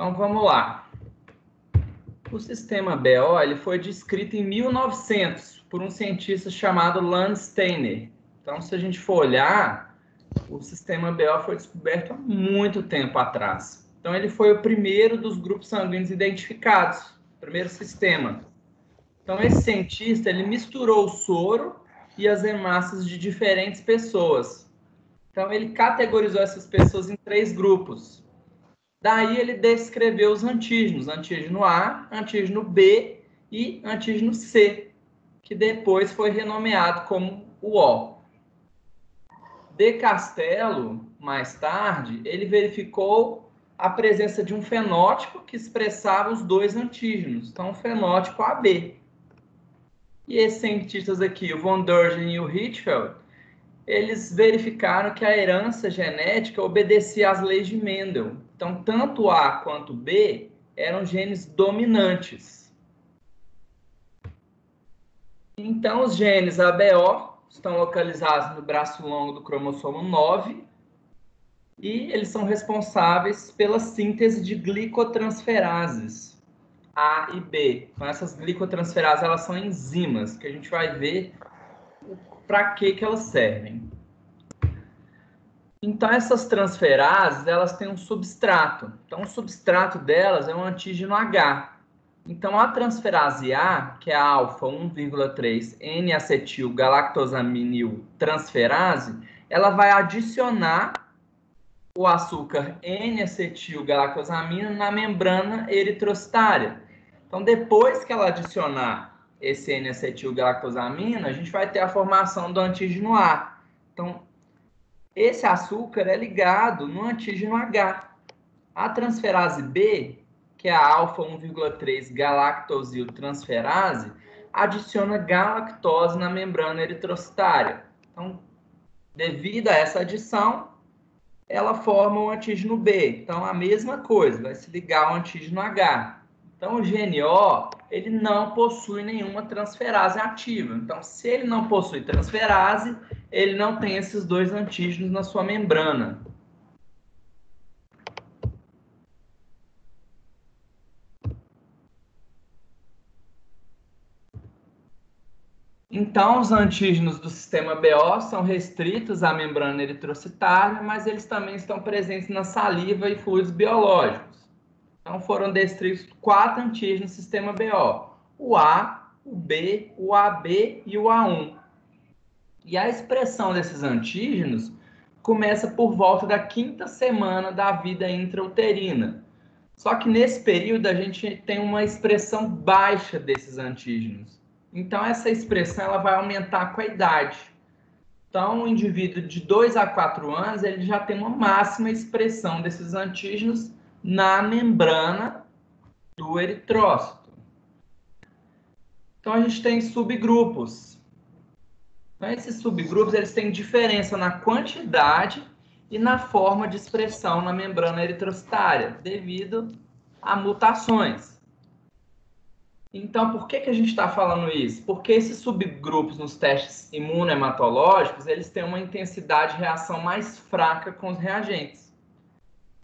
Então, vamos lá. O sistema BO ele foi descrito em 1900 por um cientista chamado Lance Steiner. Então, se a gente for olhar, o sistema BO foi descoberto há muito tempo atrás. Então, ele foi o primeiro dos grupos sanguíneos identificados, o primeiro sistema. Então, esse cientista ele misturou o soro e as hemácias de diferentes pessoas. Então, ele categorizou essas pessoas em 3 grupos. Daí, ele descreveu os antígenos, antígeno A, antígeno B e antígeno C, que depois foi renomeado como o O. De Castello, mais tarde, ele verificou a presença de um fenótipo que expressava os 2 antígenos, então o fenótipo AB. E esses cientistas aqui, o von Dürgen e o Hirschfeld, eles verificaram que a herança genética obedecia às leis de Mendel. Então, tanto A quanto B eram genes dominantes. Então, os genes ABO estão localizados no braço longo do cromossomo 9 e eles são responsáveis pela síntese de glicotransferases A e B. Então, essas glicotransferases elas são enzimas, que a gente vai ver para que elas servem. Então, essas transferases, elas têm um substrato. Então, o substrato delas é um antígeno H. Então, a transferase A, que é a alfa 1,3 N-acetil-galactosaminil transferase, ela vai adicionar o açúcar N-acetil-galactosamina na membrana eritrocitária. Então, depois que ela adicionar esse N-acetil-galactosamina, a gente vai ter a formação do antígeno A. Então, esse açúcar é ligado no antígeno H. A transferase B, que é a alfa 1,3 galactosiltransferase, adiciona galactose na membrana eritrocitária. Então, devido a essa adição, ela forma o antígeno B. Então, a mesma coisa, vai se ligar ao antígeno H. Então, o GNO, ele não possui nenhuma transferase ativa. Então, se ele não possui transferase, ele não tem esses 2 antígenos na sua membrana. Então, os antígenos do sistema BO são restritos à membrana eritrocitária, mas eles também estão presentes na saliva e fluidos biológicos. Então, foram descritos 4 antígenos do sistema BO: o A, o B, o AB e o A1. E a expressão desses antígenos começa por volta da 5ª semana da vida intrauterina. Só que nesse período a gente tem uma expressão baixa desses antígenos. Então, essa expressão ela vai aumentar com a idade. Então, o indivíduo de 2 a 4 anos, ele já tem uma máxima expressão desses antígenos na membrana do eritrócito. Então, a gente tem subgrupos. Então, esses subgrupos eles têm diferença na quantidade e na forma de expressão na membrana eritrocitária, devido a mutações. Então, por que a gente está falando isso? Porque esses subgrupos nos testes imunohematológicos, eles têm uma intensidade de reação mais fraca com os reagentes.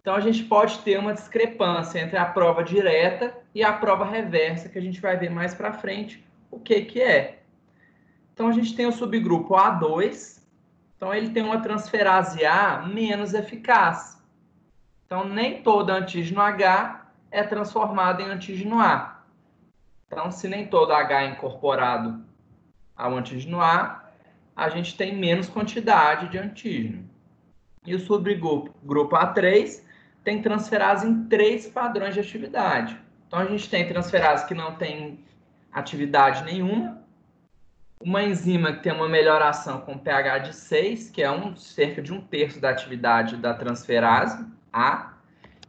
Então, a gente pode ter uma discrepância entre a prova direta e a prova reversa, que a gente vai ver mais para frente o que é. Então, a gente tem o subgrupo A2. Então, ele tem uma transferase A menos eficaz. Então, nem todo antígeno H é transformado em antígeno A. Então, se nem todo H é incorporado ao antígeno A, a gente tem menos quantidade de antígeno. E o subgrupo A3 tem transferase em 3 padrões de atividade. Então, a gente tem transferase que não tem atividade nenhuma, uma enzima que tem uma melhoração com pH de 6, que é cerca de 1/3 da atividade da transferase A,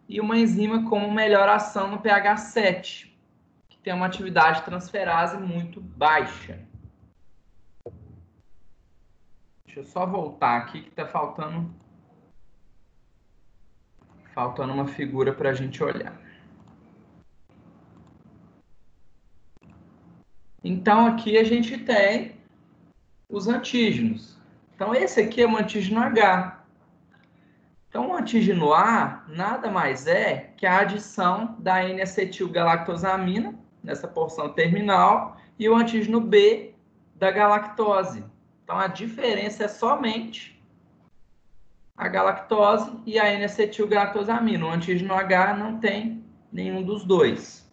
e uma enzima com uma melhoração no pH 7, que tem uma atividade transferase muito baixa. Deixa eu só voltar aqui que está faltando uma figura para a gente olhar. Então, aqui a gente tem os antígenos. Então, esse aqui é um antígeno H. Então, o antígeno A nada mais é que a adição da N-acetilgalactosamina, nessa porção terminal, e o antígeno B da galactose. Então, a diferença é somente a galactose e a N-acetilgalactosamina. O antígeno H não tem nenhum dos dois.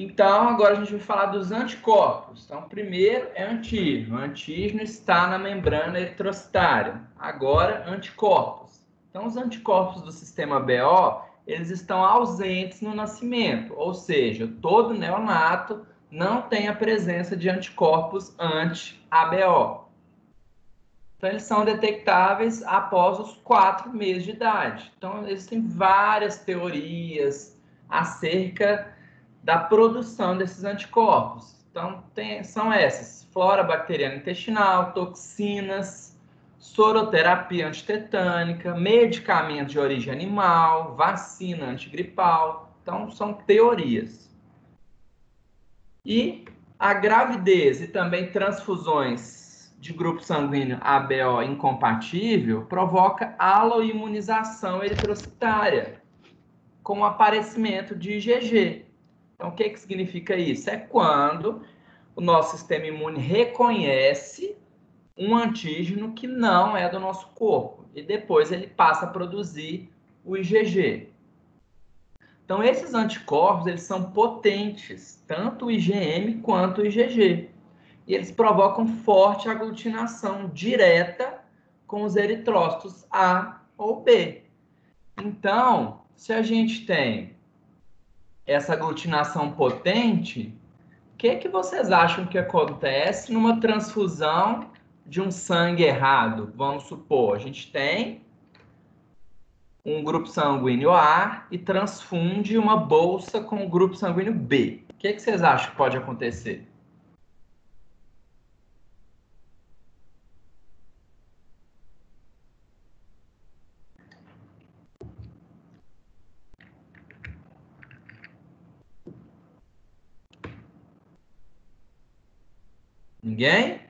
Então, agora a gente vai falar dos anticorpos. Então, primeiro é antígeno. O antígeno está na membrana eritrocitária. Agora, anticorpos. Então, os anticorpos do sistema BO, eles estão ausentes no nascimento. Ou seja, todo neonato não tem a presença de anticorpos anti-ABO. Então, eles são detectáveis após os 4 meses de idade. Então, existem várias teorias acerca da produção desses anticorpos. Então, são essas: flora bacteriana intestinal, toxinas, soroterapia antitetânica, medicamento de origem animal, vacina antigripal. Então, são teorias. E a gravidez e também transfusões de grupo sanguíneo ABO incompatível provoca aloimunização eritrocitária, com o aparecimento de IgG. Então, o que significa isso? É quando o nosso sistema imune reconhece um antígeno que não é do nosso corpo e depois ele passa a produzir o IgG. Então, esses anticorpos, eles são potentes, tanto o IgM quanto o IgG. E eles provocam forte aglutinação direta com os eritrócitos A ou B. Então, se a gente tem essa aglutinação potente, o que vocês acham que acontece numa transfusão de um sangue errado? Vamos supor, a gente tem um grupo sanguíneo A e transfunde uma bolsa com o grupo sanguíneo B. O que vocês acham que pode acontecer? Ninguém?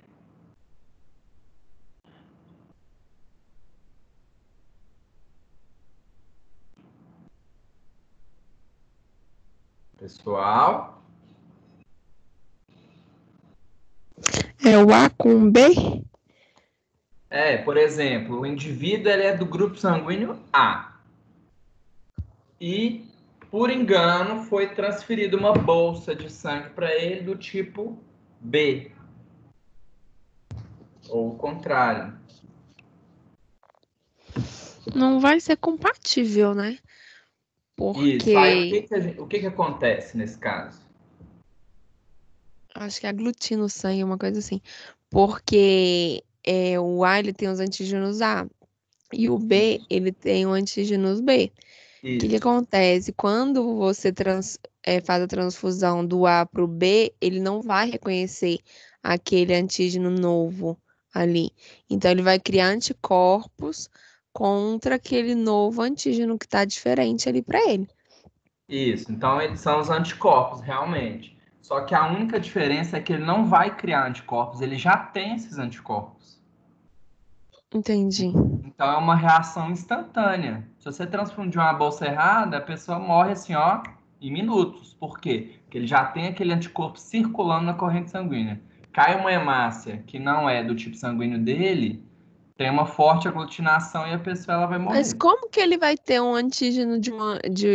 Pessoal? É o A com B? Por exemplo, o indivíduo ele é do grupo sanguíneo A. E, por engano, foi transferida uma bolsa de sangue para ele do tipo B. Ou o contrário. Não vai ser compatível, né? Isso. Aí Porque o que acontece nesse caso? acho que aglutina o sangue, uma coisa assim. Porque o A ele tem os antígenos A e o B ele tem o antígenos B. O que Isso. acontece? Quando você faz a transfusão do A para o B, ele não vai reconhecer aquele antígeno novo ali. Então, ele vai criar anticorpos contra aquele novo antígeno que está diferente ali para ele. Isso. Então, eles são os anticorpos, realmente. Só que a única diferença é que ele não vai criar anticorpos, ele já tem esses anticorpos. Entendi. Então, é uma reação instantânea. Se você transfundir uma bolsa errada, a pessoa morre assim, ó, em minutos. Por quê? Porque ele já tem aquele anticorpo circulando na corrente sanguínea. Cai uma hemácia que não é do tipo sanguíneo dele, tem uma forte aglutinação e a pessoa ela vai Mas morrer. como que ele vai ter um antígeno de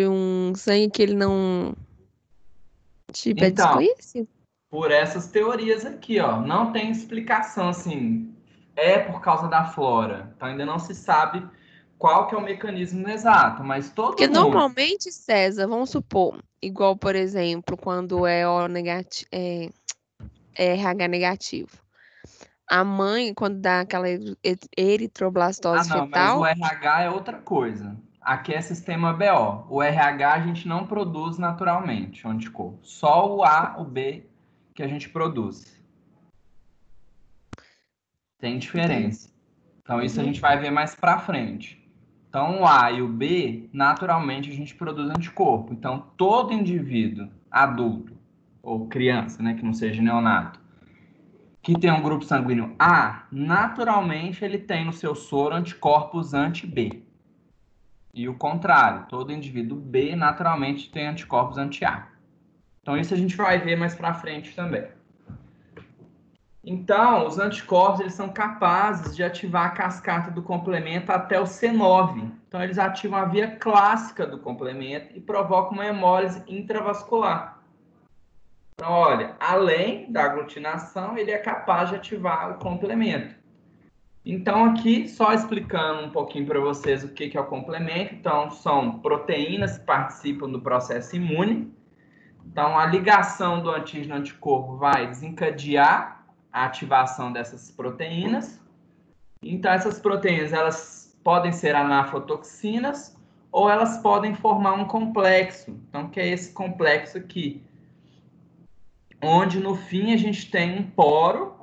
um sangue que ele não, tipo, é Então, desconhecido? por essas teorias aqui, ó, não tem explicação assim, é por causa da flora. Então ainda não se sabe qual que é o mecanismo exato, mas todo Porque mundo. normalmente, César, vamos supor, igual, por exemplo, quando é O negativo, é RH negativo. A mãe, quando dá aquela Ah, eritroblastose não, mas o fetal, RH é outra coisa. Aqui é sistema BO. O RH a gente não produz naturalmente, o anticorpo. Só o A, o B que a gente produz. Tem entendi. diferença. Então isso a Uhum. gente vai ver mais pra frente. Então o A e o B, naturalmente a gente produz anticorpo. Então todo indivíduo adulto ou criança, né, que não seja neonato, que tem um grupo sanguíneo A, naturalmente ele tem no seu soro anticorpos anti-B. E o contrário, todo indivíduo B naturalmente tem anticorpos anti-A. Então isso a gente vai ver mais para frente também. Então, os anticorpos eles são capazes de ativar a cascata do complemento até o C9. Então, eles ativam a via clássica do complemento e provocam uma hemólise intravascular. Então, olha, além da aglutinação, ele é capaz de ativar o complemento. Então, aqui, só explicando um pouquinho para vocês o que é o complemento. Então, são proteínas que participam do processo imune. Então, a ligação do antígeno-anticorpo vai desencadear a ativação dessas proteínas. Então, essas proteínas, elas podem ser anafotoxinas ou elas podem formar um complexo. Então, que é esse complexo aqui? Onde, no fim, a gente tem um poro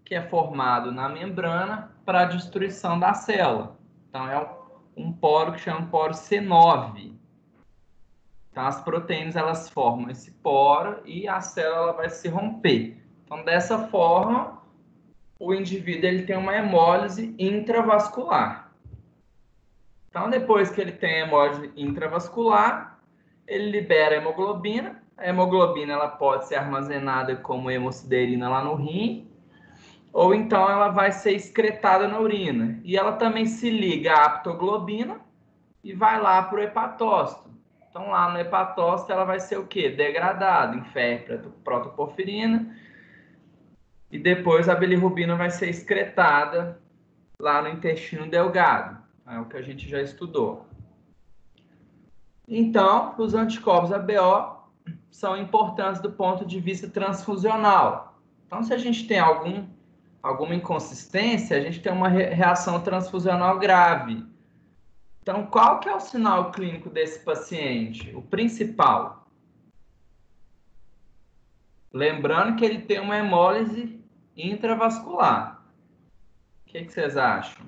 que é formado na membrana para a destruição da célula. Então, é um poro que chama poro C9. Então, as proteínas, elas formam esse poro e a célula vai se romper. Então, dessa forma, o indivíduo ele tem uma hemólise intravascular. Então, depois que ele tem a hemólise intravascular, ele libera a hemoglobina. A hemoglobina ela pode ser armazenada como hemosiderina lá no rim, ou então ela vai ser excretada na urina. E ela também se liga à aptoglobina e vai lá para o hepatócito. Então, lá no hepatócito, ela vai ser o quê? Degradada em protoporfirina. E depois a bilirrubina vai ser excretada lá no intestino delgado. É o que a gente já estudou. Então, os anticorpos ABO são importantes do ponto de vista transfusional. Então, se a gente tem alguma inconsistência, a gente tem uma reação transfusional grave. Então, qual que é o sinal clínico desse paciente? O principal. Lembrando que ele tem uma hemólise intravascular. O que vocês acham?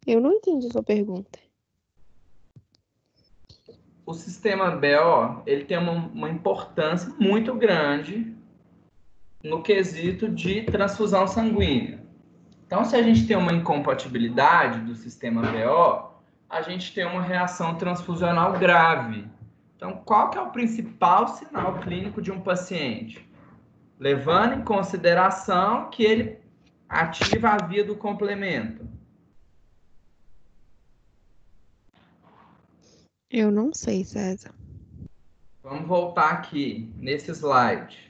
Eu não entendi a sua pergunta. O sistema BO ele tem uma importância muito grande no quesito de transfusão sanguínea. Então, se a gente tem uma incompatibilidade do sistema BO, a gente tem uma reação transfusional grave. Então, qual que é o principal sinal clínico de um paciente? Levando em consideração que ele ativa a via do complemento. Eu não sei, César. Vamos voltar aqui, nesse slide.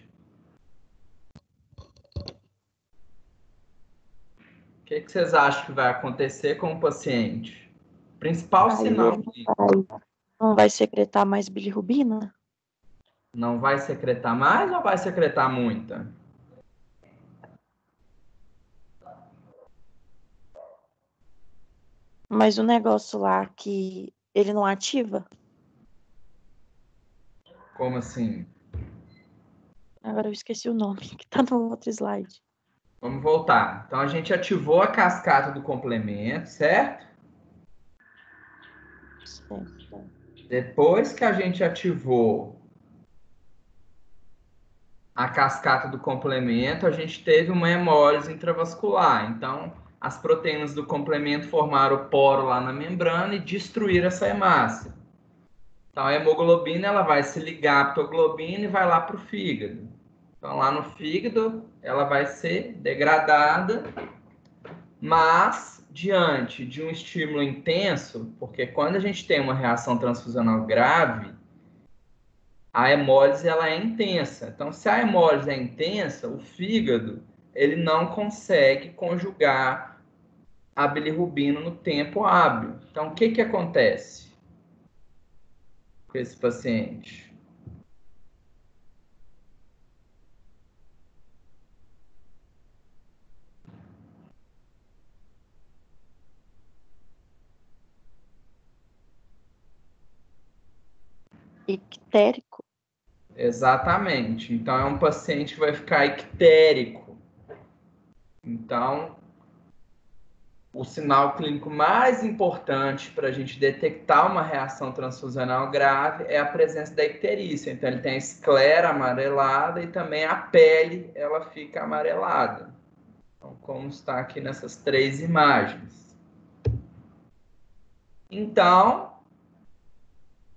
O que vocês acham que vai acontecer com o paciente? Principal sinal clínico. Não vai secretar mais bilirrubina? Não vai secretar mais ou vai secretar muita? Mas o negócio lá que ele não ativa? Como assim? Agora eu esqueci o nome, que tá no outro slide. Vamos voltar. Então, a gente ativou a cascata do complemento, certo? Certo. Depois que a gente ativou a cascata do complemento, a gente teve uma hemólise intravascular. Então, as proteínas do complemento formaram o poro lá na membrana e destruíram essa hemácia. Então, a hemoglobina ela vai se ligar à aptoglobina e vai lá para o fígado. Então, lá no fígado, ela vai ser degradada, mas diante de um estímulo intenso, porque quando a gente tem uma reação transfusional grave, a hemólise ela é intensa. Então, se a hemólise é intensa, o fígado ele não consegue conjugar a bilirrubina no tempo hábil. Então, o que acontece com esse paciente? Ictérico? Exatamente. Então, é um paciente que vai ficar ictérico. Então, o sinal clínico mais importante para a gente detectar uma reação transfusional grave é a presença da icterícia. Então, ele tem a esclera amarelada e também a pele, ela fica amarelada. Então, como está aqui nessas 3 imagens. Então,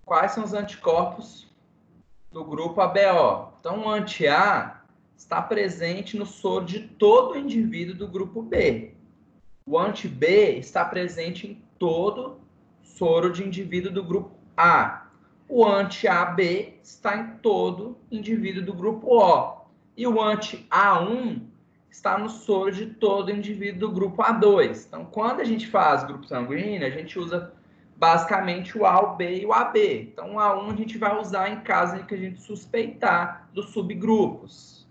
quais são os anticorpos do grupo ABO? Então, o anti-A está presente no soro de todo indivíduo do grupo B. O anti-B está presente em todo soro de indivíduo do grupo A. O anti-AB está em todo indivíduo do grupo O. E o anti-A1 está no soro de todo indivíduo do grupo A2. Então, quando a gente faz grupo sanguíneo, a gente usa basicamente o A, o B e o AB. Então, o A1 a gente vai usar em caso em que a gente suspeitar dos subgrupos.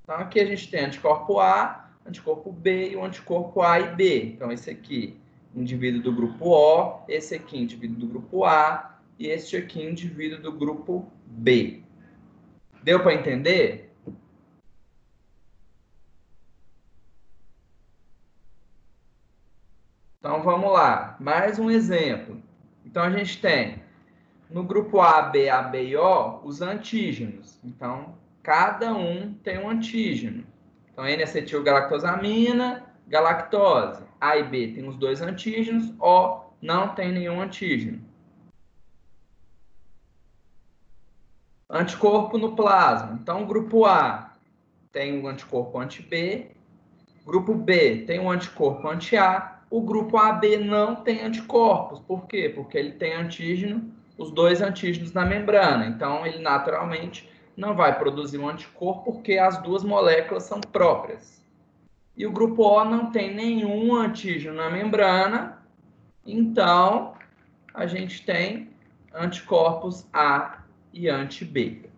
Então, aqui a gente tem anticorpo A, anticorpo B e o anticorpo A e B. Então, esse aqui, indivíduo do grupo O, esse aqui, indivíduo do grupo A, e este aqui, indivíduo do grupo B. Deu para entender? Então, vamos lá. Mais um exemplo. Então, a gente tem no grupo A, B e O, os antígenos. Então, cada um tem um antígeno. Então, N-acetilgalactosamina, galactose. A e B tem os 2 antígenos, O não tem nenhum antígeno. Anticorpo no plasma. Então, o grupo A tem um anticorpo anti-B, grupo B tem um anticorpo anti-A, o grupo AB não tem anticorpos. Por quê? Porque ele tem antígeno, os 2 antígenos na membrana. Então, ele naturalmente não vai produzir um anticorpo porque as 2 moléculas são próprias. E o grupo O não tem nenhum antígeno na membrana, então a gente tem anticorpos A e anti-B.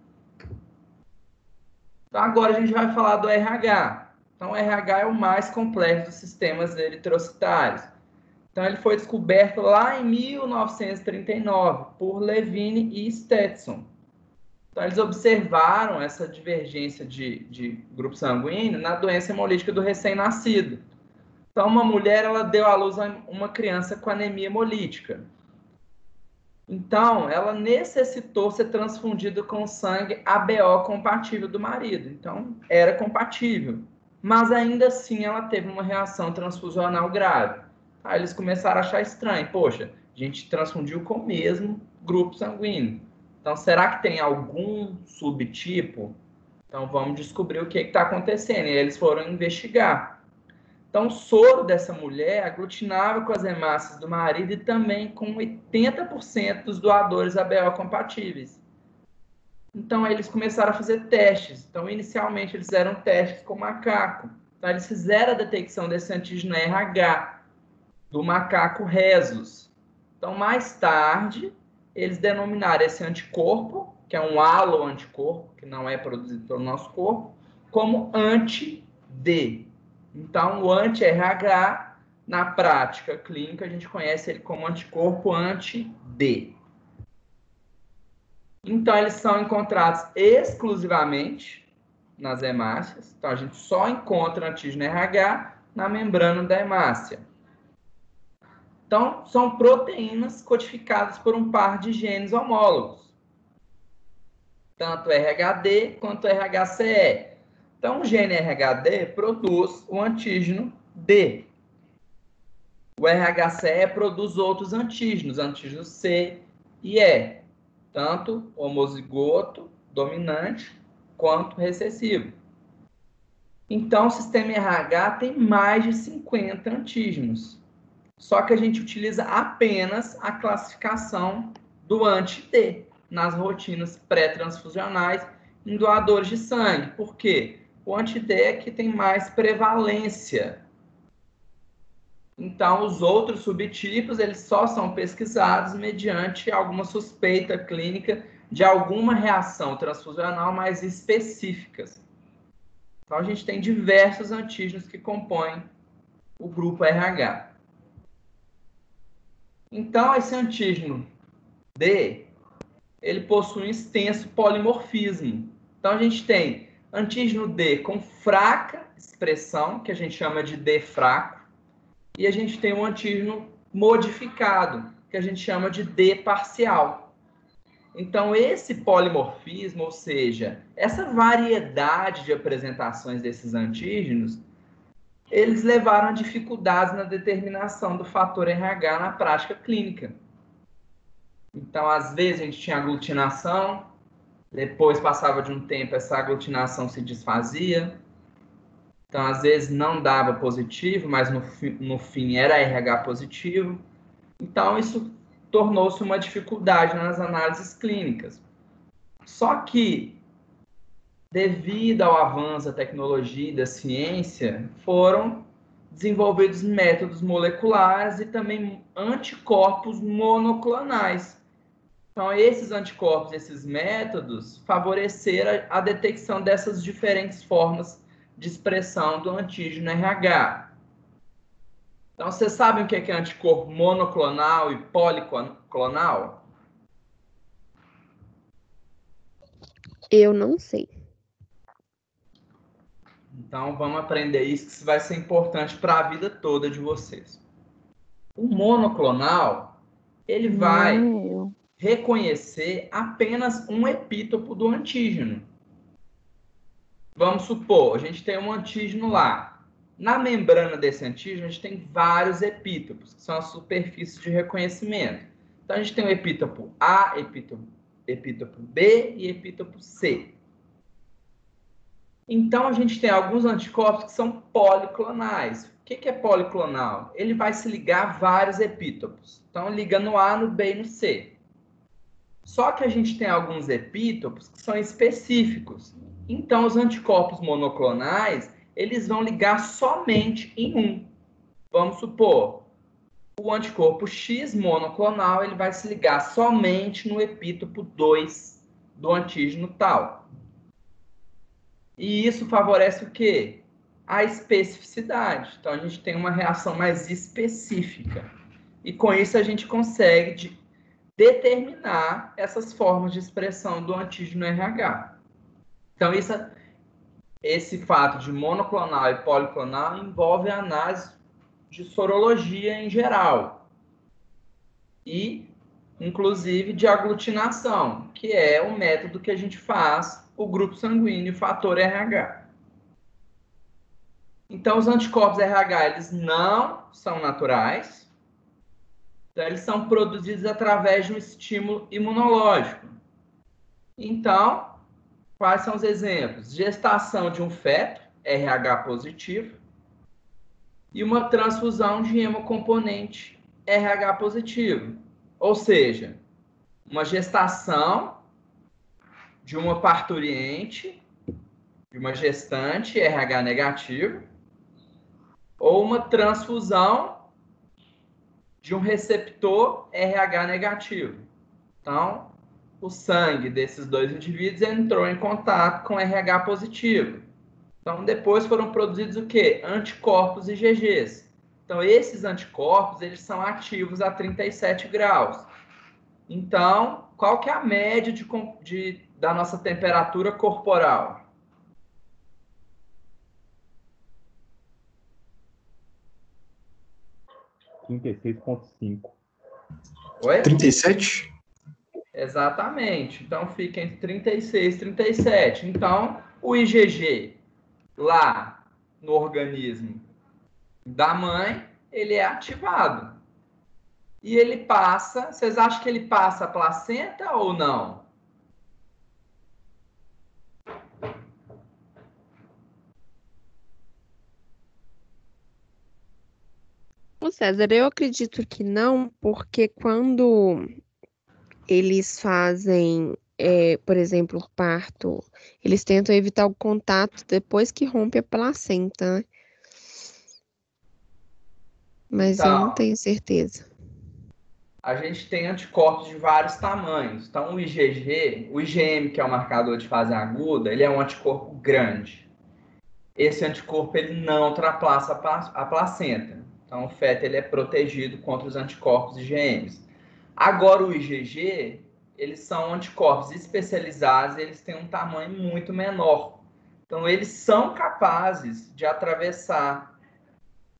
Então, agora a gente vai falar do RH. Então, o RH é o mais complexo dos sistemas eritrocitários. Então, ele foi descoberto lá em 1939 por Levine e Stetson. Então, eles observaram essa divergência de grupo sanguíneo na doença hemolítica do recém-nascido. Então, uma mulher ela deu à luz a uma criança com anemia hemolítica. Então, ela necessitou ser transfundida com sangue ABO compatível do marido. Então, era compatível. Mas, ainda assim, ela teve uma reação transfusional grave. Aí eles começaram a achar estranho. Poxa, a gente transfundiu com o mesmo grupo sanguíneo. Então, será que tem algum subtipo? Então, vamos descobrir o que está acontecendo. E eles foram investigar. Então, o soro dessa mulher aglutinava com as hemácias do marido e também com 80% dos doadores ABO compatíveis. Então, eles começaram a fazer testes. Então, inicialmente, eles fizeram testes com macaco. Então, eles fizeram a detecção desse antígeno RH, do macaco rhesus. Então, mais tarde, eles denominaram esse anticorpo, que é um haloanticorpo, que não é produzido pelo nosso corpo, como anti-D. Então, o anti-RH, na prática clínica, a gente conhece ele como anticorpo anti-D. Então, eles são encontrados exclusivamente nas hemácias. Então, a gente só encontra antígeno RH na membrana da hemácia. Então, são proteínas codificadas por um par de genes homólogos. Tanto RHD quanto RHCE. Então, o gene RHD produz o antígeno D. O RHCE produz outros antígenos, antígenos C e E, tanto homozigoto, dominante, quanto recessivo. Então, o sistema RH tem mais de 50 antígenos. Só que a gente utiliza apenas a classificação do anti-D nas rotinas pré-transfusionais em doadores de sangue. Por quê? O anti-D é que tem mais prevalência. Então, os outros subtipos, eles só são pesquisados mediante alguma suspeita clínica de alguma reação transfusional mais específicas. Então, a gente tem diversos antígenos que compõem o grupo RH. Então, esse antígeno D, ele possui um extenso polimorfismo. Então, a gente tem antígeno D com fraca expressão, que a gente chama de D fraco, e a gente tem um antígeno modificado, que a gente chama de D parcial. Então, esse polimorfismo, ou seja, essa variedade de apresentações desses antígenos, eles levaram a dificuldades na determinação do fator RH na prática clínica. Então, às vezes, a gente tinha aglutinação, depois passava de um tempo, essa aglutinação se desfazia. Então, às vezes, não dava positivo, mas no fim era RH positivo. Então, isso tornou-se uma dificuldade nas análises clínicas. Só que, devido ao avanço da tecnologia e da ciência, foram desenvolvidos métodos moleculares e também anticorpos monoclonais. Então, esses anticorpos, esses métodos, favoreceram a detecção dessas diferentes formas de expressão do antígeno RH. Então, vocês sabem o que é anticorpo monoclonal e policlonal? Eu não sei. Então, vamos aprender isso, que isso vai ser importante para a vida toda de vocês. O monoclonal, ele vai reconhecer apenas um epítopo do antígeno. Vamos supor, a gente tem um antígeno lá. Na membrana desse antígeno, a gente tem vários epítopos, que são as superfícies de reconhecimento. Então, a gente tem o epítopo A, epítopo B e epítopo C. Então, a gente tem alguns anticorpos que são policlonais. O que é policlonal? Ele vai se ligar a vários epítopos. Então, liga no A, no B e no C. Só que a gente tem alguns epítopos que são específicos. Então, os anticorpos monoclonais, eles vão ligar somente em um. Vamos supor, o anticorpo X monoclonal, ele vai se ligar somente no epítopo 2 do antígeno tal. E isso favorece o quê? A especificidade. Então, a gente tem uma reação mais específica. E com isso, a gente consegue determinar essas formas de expressão do antígeno RH. Então, esse fato de monoclonal e policlonal envolve a análise de sorologia em geral. E, inclusive, de aglutinação, que é o método que a gente faz o grupo sanguíneo, o fator RH. Então, os anticorpos RH, eles não são naturais. Então, eles são produzidos através de um estímulo imunológico. Então, quais são os exemplos? Gestação de um feto, RH positivo, e uma transfusão de hemocomponente RH positivo. Ou seja, uma gestação de uma parturiente, de uma gestante RH negativo, ou uma transfusão de um receptor RH negativo. Então, o sangue desses dois indivíduos entrou em contato com RH positivo. Então, depois foram produzidos o quê? Anticorpos IgGs. Então, esses anticorpos, eles são ativos a 37 graus. Então, qual que é a média da nossa temperatura corporal? R$ 36,5. Oi? 37? Exatamente. Então, fica entre 36 e 37. Então, o IgG lá no organismo da mãe, ele é ativado. E ele passa... Vocês acham que ele passa a placenta ou não? Ô César, eu acredito que não, porque quando eles fazem, por exemplo, parto, eles tentam evitar o contato depois que rompe a placenta, né? Mas eu não Então, tenho certeza. a gente tem anticorpos de vários tamanhos. Então, o IgG, o IgM, que é o marcador de fase aguda, ele é um anticorpo grande. Esse anticorpo ele não ultrapassa a placenta. Então, o feto ele é protegido contra os anticorpos IgMs. Agora, o IgG, eles são anticorpos especializados, eles têm um tamanho muito menor. Então, eles são capazes de atravessar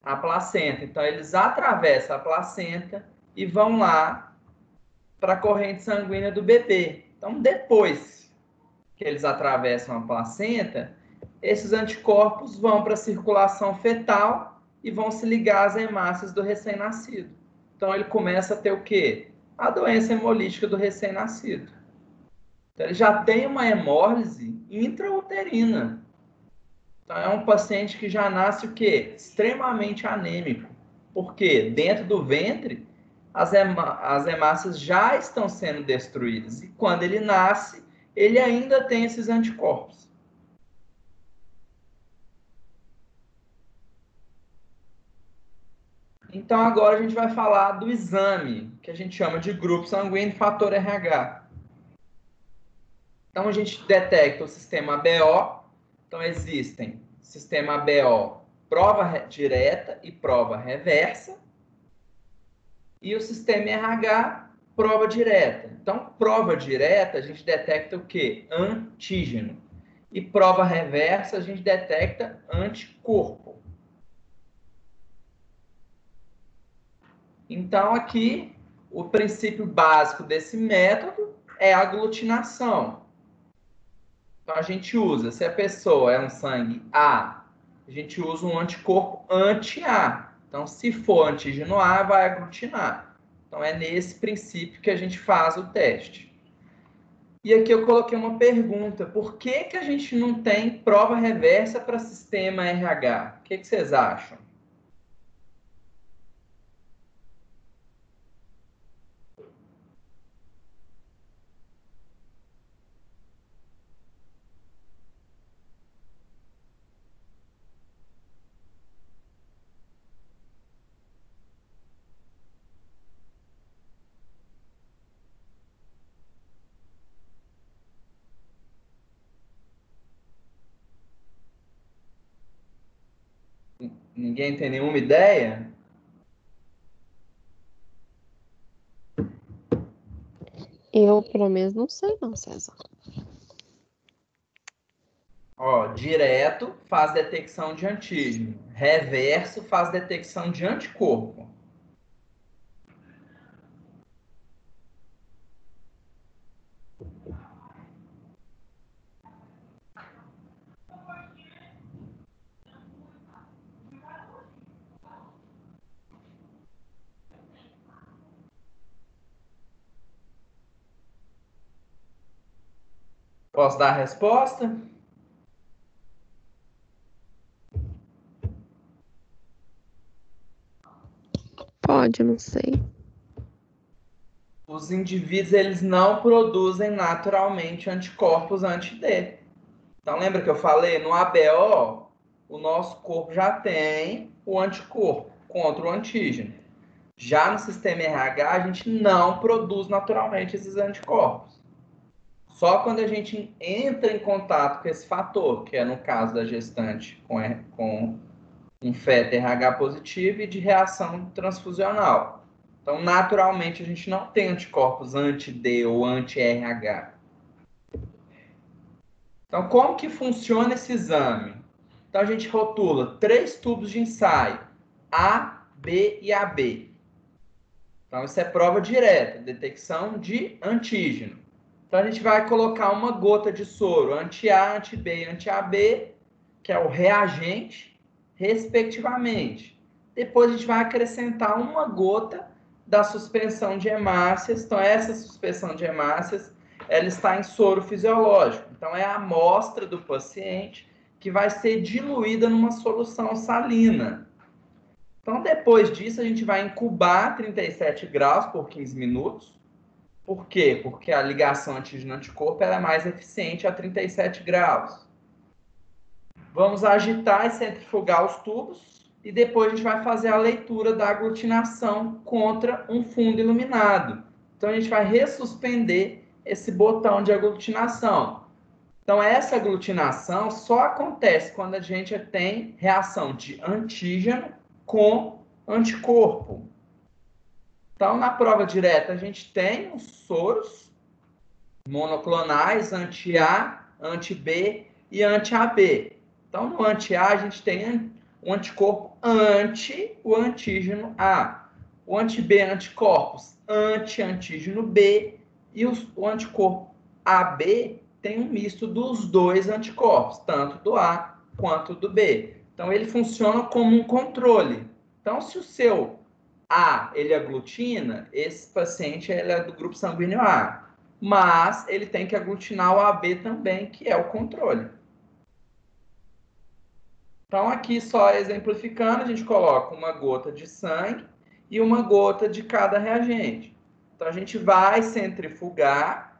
A placenta. Então, eles atravessam a placenta e vão lá para a corrente sanguínea do bebê. Então, depois que eles atravessam a placenta, esses anticorpos vão para a circulação fetal e vão se ligar às hemácias do recém-nascido. Então, ele começa a ter o quê? A doença hemolítica do recém-nascido. Então, ele já tem uma hemólise intrauterina. Então, é um paciente que já nasce o quê? Extremamente anêmico. Porque dentro do ventre, as hemácias já estão sendo destruídas. E quando ele nasce, ele ainda tem esses anticorpos. Então, agora a gente vai falar do exame, que a gente chama de grupo sanguíneo fator RH. Então, a gente detecta o sistema BO. Então, existem sistema BO, prova direta e prova reversa. E o sistema RH, prova direta. Então, prova direta, a gente detecta o quê? Antígeno. E prova reversa, a gente detecta anticorpo. Então, aqui, o princípio básico desse método é a aglutinação. Então, a gente usa, se a pessoa é um sangue A, a gente usa um anticorpo anti-A. Então, se for antígeno A, vai aglutinar. Então, é nesse princípio que a gente faz o teste. E aqui eu coloquei uma pergunta. Por que que a gente não tem prova reversa para sistema RH? O que que vocês acham? Ninguém tem nenhuma ideia? Eu, pelo menos, não sei não, César. Ó, direto faz detecção de antígeno. Reverso faz detecção de anticorpo. Posso dar a resposta? Pode, não sei. Os indivíduos eles não produzem naturalmente anticorpos anti-D. Então, lembra que eu falei? No ABO, o nosso corpo já tem o anticorpo contra o antígeno. Já no sistema RH, a gente não produz naturalmente esses anticorpos. Só quando a gente entra em contato com esse fator, que é no caso da gestante com um feto RH positivo e de reação transfusional. Então, naturalmente, a gente não tem anticorpos anti-D ou anti-RH. Então, como que funciona esse exame? Então, a gente rotula 3 tubos de ensaio, A, B e AB. Então, isso é prova direta, detecção de antígeno. Então, a gente vai colocar uma gota de soro anti-A, anti-B e anti-AB, que é o reagente, respectivamente. Depois, a gente vai acrescentar uma gota da suspensão de hemácias. Então, essa suspensão de hemácias, ela está em soro fisiológico. Então, é a amostra do paciente que vai ser diluída numa solução salina. Então, depois disso, a gente vai incubar 37 graus por 15 minutos. Por quê? Porque a ligação antígeno-anticorpo é mais eficiente a 37 graus. Vamos agitar e centrifugar os tubos e depois a gente vai fazer a leitura da aglutinação contra um fundo iluminado. Então, a gente vai ressuspender esse botão de aglutinação. Então, essa aglutinação só acontece quando a gente tem reação de antígeno com anticorpo. Então, na prova direta, a gente tem os soros monoclonais, anti-A, anti-B e anti-AB. Então, no anti-A, a gente tem um anticorpo anti o antígeno A. O anti-B é anticorpos anti-antígeno B. E o anticorpo AB tem um misto dos dois anticorpos, tanto do A quanto do B. Então, ele funciona como um controle. Então, se o seu A, ele aglutina, esse paciente ele é do grupo sanguíneo A. Mas ele tem que aglutinar o AB também, que é o controle. Então, aqui só exemplificando, a gente coloca uma gota de sangue e uma gota de cada reagente. Então, a gente vai centrifugar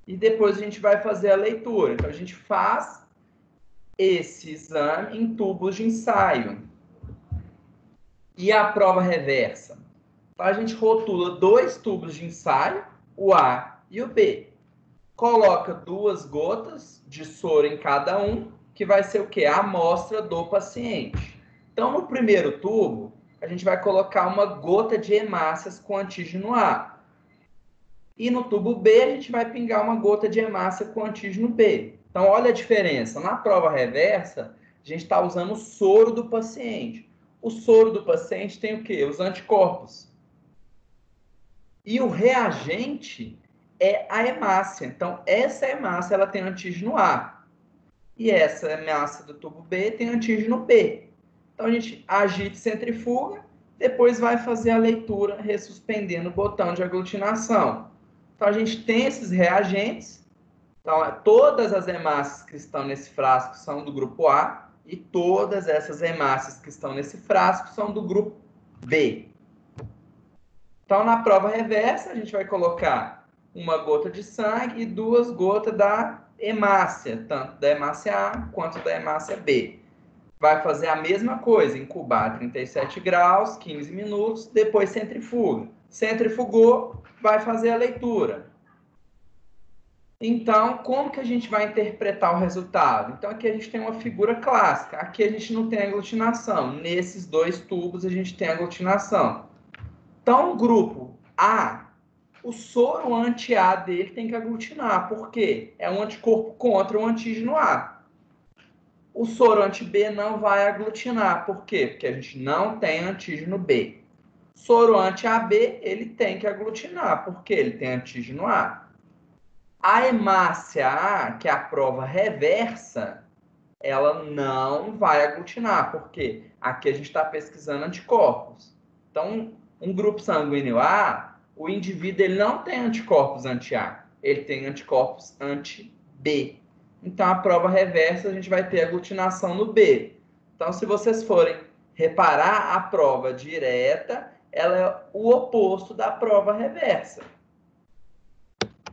e depois a gente vai fazer a leitura. Então, a gente faz esse exame em tubos de ensaio. E a prova reversa? Então, a gente rotula 2 tubos de ensaio, o A e o B. Coloca 2 gotas de soro em cada um, que vai ser o quê? A amostra do paciente. Então, no primeiro tubo, a gente vai colocar uma gota de hemácias com antígeno A. E no tubo B, a gente vai pingar uma gota de hemácia com antígeno B. Então, olha a diferença. Na prova reversa, a gente está usando o soro do paciente. O soro do paciente tem o quê? Os anticorpos. E o reagente é a hemácia. Então, essa hemácia ela tem antígeno A. E essa hemácia do tubo B tem antígeno B. Então, a gente agita e centrifuga, depois vai fazer a leitura ressuspendendo o botão de aglutinação. Então, a gente tem esses reagentes. Então, todas as hemácias que estão nesse frasco são do grupo A e todas essas hemácias que estão nesse frasco são do grupo B. Então, na prova reversa, a gente vai colocar uma gota de sangue e 2 gotas da hemácia, tanto da hemácia A quanto da hemácia B. Vai fazer a mesma coisa, incubar a 37 graus, 15 minutos, depois centrifuga. Centrifugou, vai fazer a leitura. Então, como que a gente vai interpretar o resultado? Então, aqui a gente tem uma figura clássica. Aqui a gente não tem aglutinação. Nesses 2 tubos a gente tem aglutinação. Então, o grupo A, o soro anti-A dele tem que aglutinar. Por quê? É um anticorpo contra o antígeno A. O soro anti-B não vai aglutinar. Por quê? Porque a gente não tem antígeno B. Soro anti-AB, ele tem que aglutinar. Por quê? Ele tem antígeno A. A hemácia A, que é a prova reversa, ela não vai aglutinar. Por quê? Aqui a gente está pesquisando anticorpos. Então, um grupo sanguíneo A, o indivíduo ele não tem anticorpos anti-A. Ele tem anticorpos anti-B. Então, a prova reversa, a gente vai ter aglutinação no B. Então, se vocês forem reparar, a prova direta, ela é o oposto da prova reversa.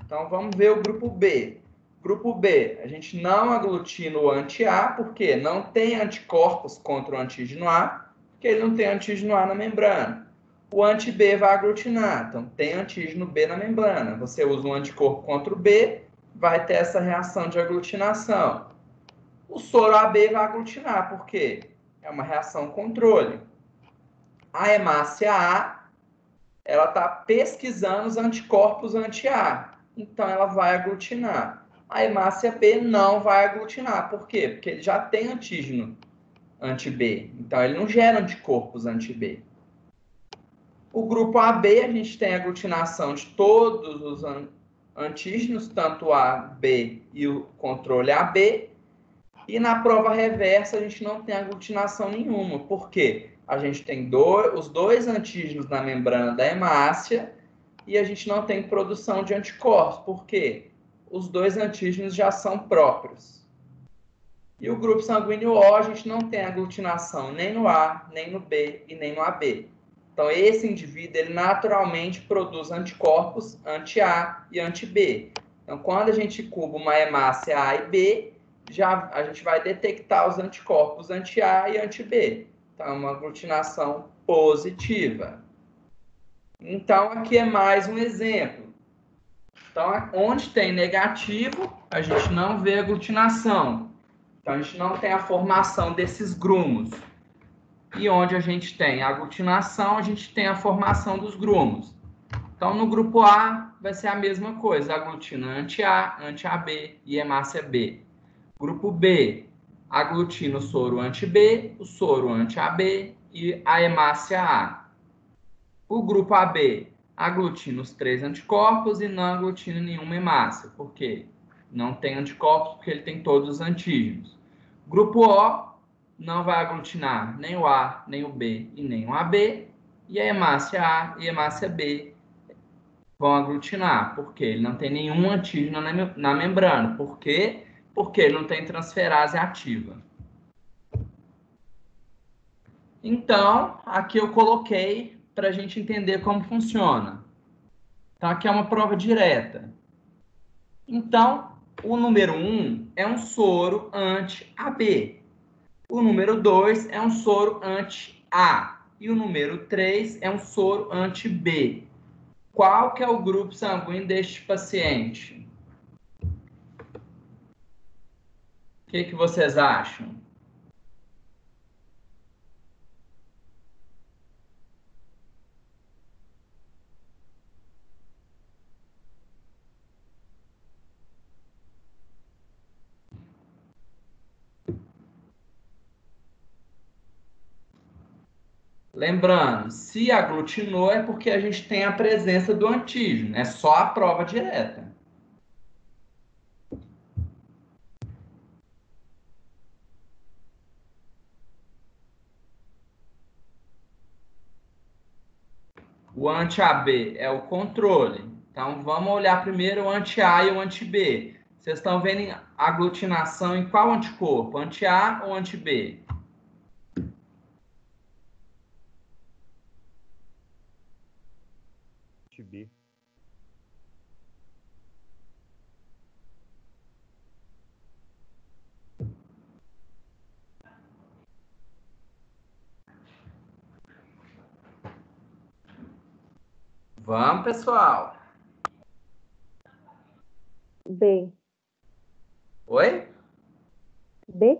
Então, vamos ver o grupo B. Grupo B, a gente não aglutina o anti-A, porque não tem anticorpos contra o antígeno A, porque ele não tem antígeno A na membrana. O anti-B vai aglutinar, então tem antígeno B na membrana. Você usa um anticorpo contra o B, vai ter essa reação de aglutinação. O soro AB vai aglutinar, por quê? É uma reação controle. A hemácia A, ela está pesquisando os anticorpos anti-A, então ela vai aglutinar. A hemácia B não vai aglutinar, por quê? Porque ele já tem antígeno anti-B, então ele não gera anticorpos anti-B. O grupo AB, a gente tem aglutinação de todos os antígenos, tanto A, B e o controle AB. E na prova reversa, a gente não tem aglutinação nenhuma. Por quê? A gente tem os 2 antígenos na membrana da hemácia e a gente não tem produção de anticorpos. Por quê? Os 2 antígenos já são próprios. E o grupo sanguíneo O, a gente não tem aglutinação nem no A, nem no B e nem no AB. Então, esse indivíduo, ele naturalmente produz anticorpos anti-A e anti-B. Então, quando a gente cuba uma hemácia A e B, a gente vai detectar os anticorpos anti-A e anti-B. Então, é uma aglutinação positiva. Então, aqui é mais um exemplo. Então, onde tem negativo, a gente não vê aglutinação. Então, a gente não tem a formação desses grumos. E onde a gente tem aglutinação, a gente tem a formação dos grumos. Então, no grupo A, vai ser a mesma coisa. Aglutina anti-A, anti-AB e hemácia B. Grupo B, aglutina o soro anti-B, o soro anti-AB e a hemácia A. O grupo AB aglutina os 3 anticorpos e não aglutina nenhuma hemácia. Por quê? Não tem anticorpos porque ele tem todos os antígenos. Grupo O não vai aglutinar nem o A, nem o B e nem o AB. E a hemácia A e a hemácia B vão aglutinar. Por quê? Ele não tem nenhum antígeno na membrana. Por quê? Porque ele não tem transferase ativa. Então, aqui eu coloquei para a gente entender como funciona. Então, aqui é uma prova direta. Então, o número 1 é um soro anti-AB. O número 2 é um soro anti-A. E o número 3 é um soro anti-B. Qual que é o grupo sanguíneo deste paciente? O que vocês acham? Lembrando, se aglutinou é porque a gente tem a presença do antígeno. É só a prova direta. O anti-AB é o controle. Então, vamos olhar primeiro o anti-A e o anti-B. Vocês estão vendo aglutinação em qual anticorpo? Anti-A ou anti-B? B. Vamos, pessoal. B. Oi? B?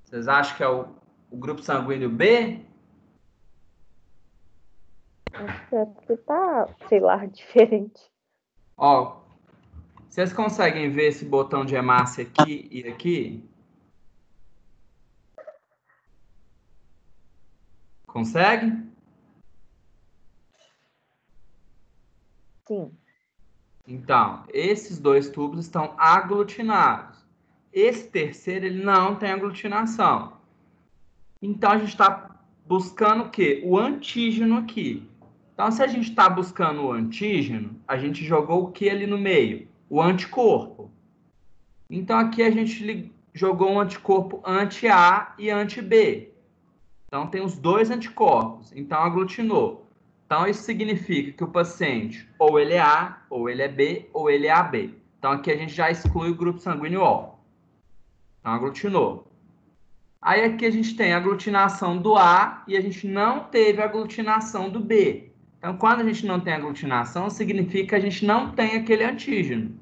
Vocês acham que é o grupo sanguíneo B? Acho que é porque tá, sei lá, diferente. Ó, vocês conseguem ver esse botão de hemácia aqui e aqui? Consegue? Sim. Então, esses 2 tubos estão aglutinados. Esse terceiro, ele não tem aglutinação. Então, a gente está buscando o quê? O antígeno aqui. Então, se a gente está buscando o antígeno, a gente jogou o que ali no meio? O anticorpo. Então, aqui a gente jogou um anticorpo anti-A e anti-B. Então, tem os 2 anticorpos. Então, aglutinou. Então, isso significa que o paciente, ou ele é A, ou ele é B, ou ele é AB. Então, aqui a gente já exclui o grupo sanguíneo O. Então, aglutinou. Aí, aqui a gente tem a aglutinação do A e a gente não teve a aglutinação do B. Então, quando a gente não tem aglutinação, significa que a gente não tem aquele antígeno.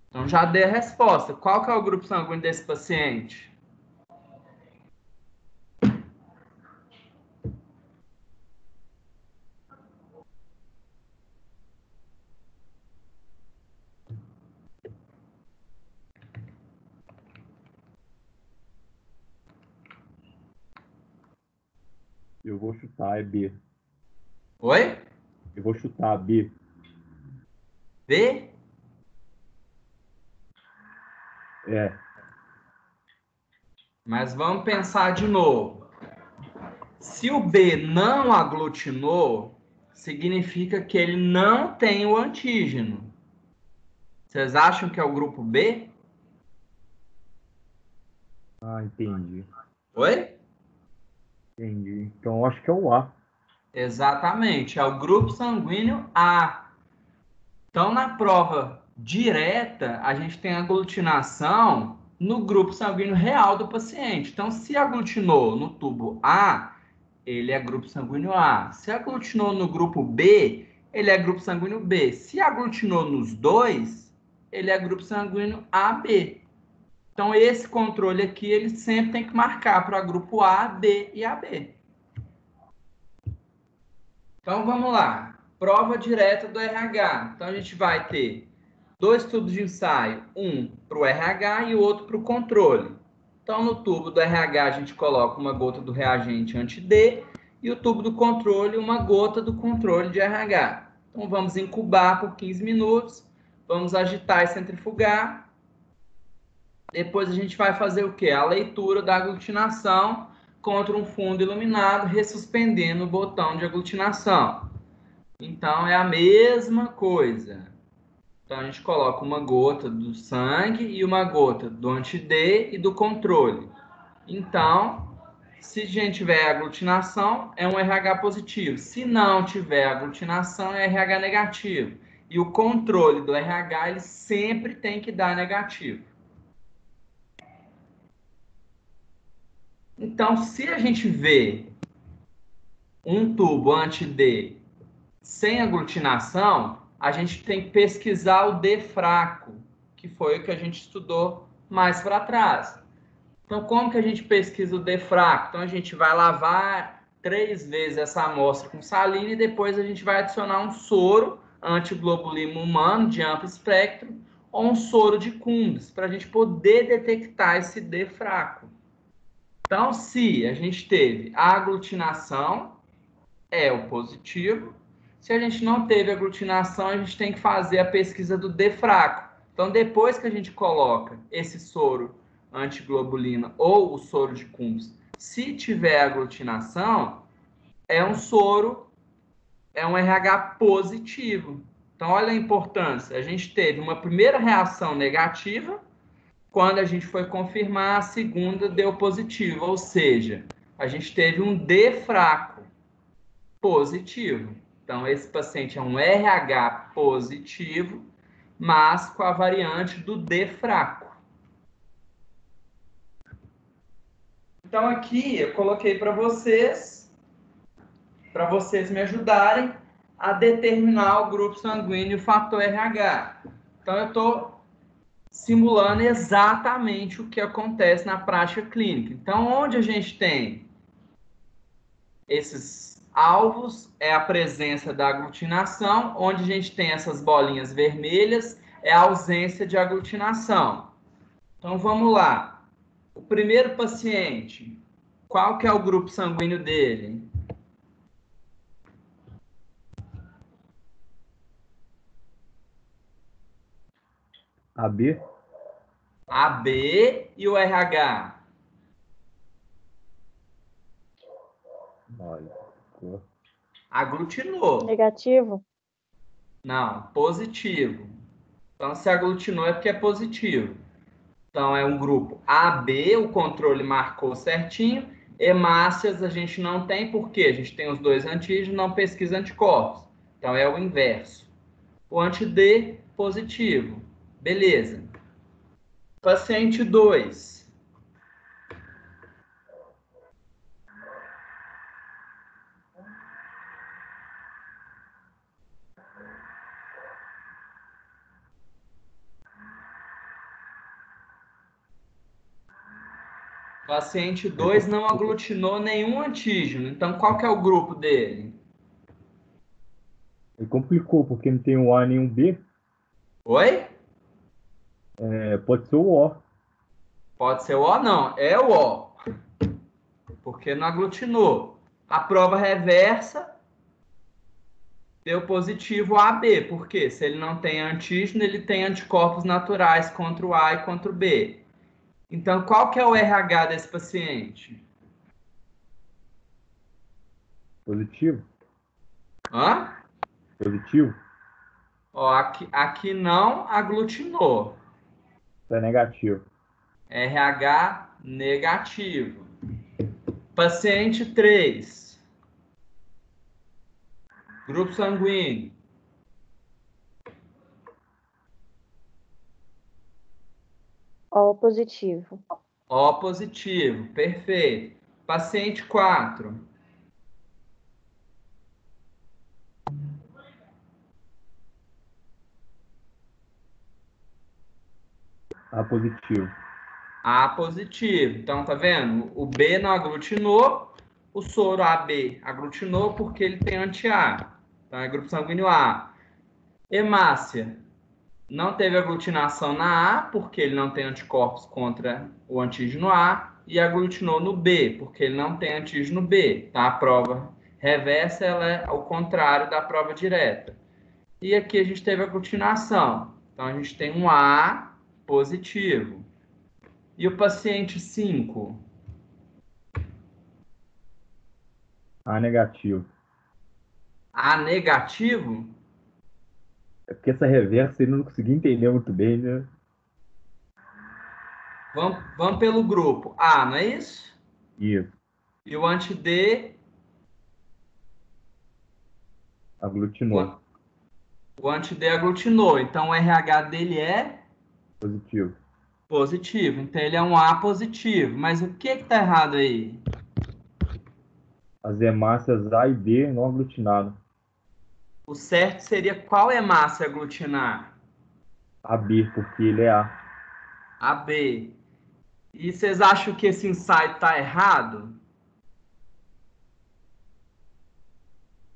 Então, já dei a resposta. Qual que é o grupo sanguíneo desse paciente? Eu vou chutar, é B. Oi? Eu vou chutar B. B? É. Mas vamos pensar de novo. Se o B não aglutinou, significa que ele não tem o antígeno. Vocês acham que é o grupo B? Ah, entendi. Oi? Entendi. Então, eu acho que é o A. Exatamente, é o grupo sanguíneo A. Então, na prova direta, a gente tem aglutinação no grupo sanguíneo real do paciente. Então, se aglutinou no tubo A, ele é grupo sanguíneo A. Se aglutinou no grupo B, ele é grupo sanguíneo B. Se aglutinou nos 2, ele é grupo sanguíneo AB. Então, esse controle aqui, ele sempre tem que marcar para grupo A, B e AB. Então, vamos lá. Prova direta do RH. Então, a gente vai ter 2 tubos de ensaio. Um para o RH e o outro para o controle. Então, no tubo do RH, a gente coloca uma gota do reagente anti-D e o tubo do controle, uma gota do controle de RH. Então, vamos incubar por 15 minutos, vamos agitar e centrifugar. Depois a gente vai fazer o quê? A leitura da aglutinação contra um fundo iluminado, ressuspendendo o botão de aglutinação. Então, é a mesma coisa. Então, a gente coloca uma gota do sangue e uma gota do anti-D e do controle. Então, se a gente tiver aglutinação, é um RH positivo. Se não tiver aglutinação, é RH negativo. E o controle do RH, ele sempre tem que dar negativo. Então, se a gente vê um tubo anti-D sem aglutinação, a gente tem que pesquisar o D fraco, que foi o que a gente estudou mais para trás. Então, como que a gente pesquisa o D fraco? Então, a gente vai lavar 3 vezes essa amostra com salina e depois a gente vai adicionar um soro antiglobulina humano de amplo espectro ou um soro de Cumbres, para a gente poder detectar esse D fraco. Então, se a gente teve a aglutinação, é o positivo. Se a gente não teve aglutinação, a gente tem que fazer a pesquisa do D fraco. Então, depois que a gente coloca esse soro antiglobulina ou o soro de Cumbres, se tiver aglutinação, é um soro, é um RH positivo. Então, olha a importância. A gente teve uma primeira reação negativa, quando a gente foi confirmar, a segunda deu positivo, ou seja, a gente teve um D fraco positivo. Então, esse paciente é um RH positivo, mas com a variante do D fraco. Então, aqui eu coloquei para vocês me ajudarem a determinar o grupo sanguíneo e o fator RH. Então, eu estou simulando exatamente o que acontece na prática clínica. Então, onde a gente tem esses alvos, é a presença da aglutinação, onde a gente tem essas bolinhas vermelhas, é a ausência de aglutinação. Então, vamos lá. O primeiro paciente, qual que é o grupo sanguíneo dele? AB? AB e o RH? Olha, ficou. Aglutinou. Negativo? Não, positivo. Então, se aglutinou é porque é positivo. Então, é um grupo AB, o controle marcou certinho. Hemácias a gente não tem, porque a gente tem os dois antígenos, não pesquisa anticorpos. Então, é o inverso. O anti-D, positivo. Beleza. Paciente 2. Paciente 2 não aglutinou nenhum antígeno. Então, qual que é o grupo dele? Ele complicou, porque não tem um A nem um B. Oi? Pode ser o O. Pode ser o O? Não, é o O. Porque não aglutinou. A prova reversa deu positivo AB. Por quê? Se ele não tem antígeno, ele tem anticorpos naturais contra o A e contra o B. Então, qual que é o RH desse paciente? Positivo? Hã? Positivo? Ó, aqui não aglutinou. É negativo. RH negativo. Paciente 3. Grupo sanguíneo. O positivo. O positivo. Perfeito. Paciente 4. A positivo. A positivo. Então, tá vendo? O B não aglutinou, o soro AB aglutinou porque ele tem anti-A. Então, é grupo sanguíneo A. Hemácia. Não teve aglutinação na A, porque ele não tem anticorpos contra o antígeno A, e aglutinou no B, porque ele não tem antígeno B. Tá? A prova reversa ela é ao contrário da prova direta. E aqui a gente teve aglutinação. Então, a gente tem um A positivo. E o paciente 5? A negativo. A negativo? É porque essa reversa ele não consegui entender muito bem, né? Vamos pelo grupo A, não é isso? Isso. E o anti-D, Aglutinou. o anti-D aglutinou. Então, o RH dele é Positivo. positivo. Então, ele é um A positivo. Mas o que está errado aí? As hemácias A e B não aglutinaram. O certo seria qual hemácia aglutinar? A B, porque ele é A. A B. E vocês acham que esse ensaio está errado?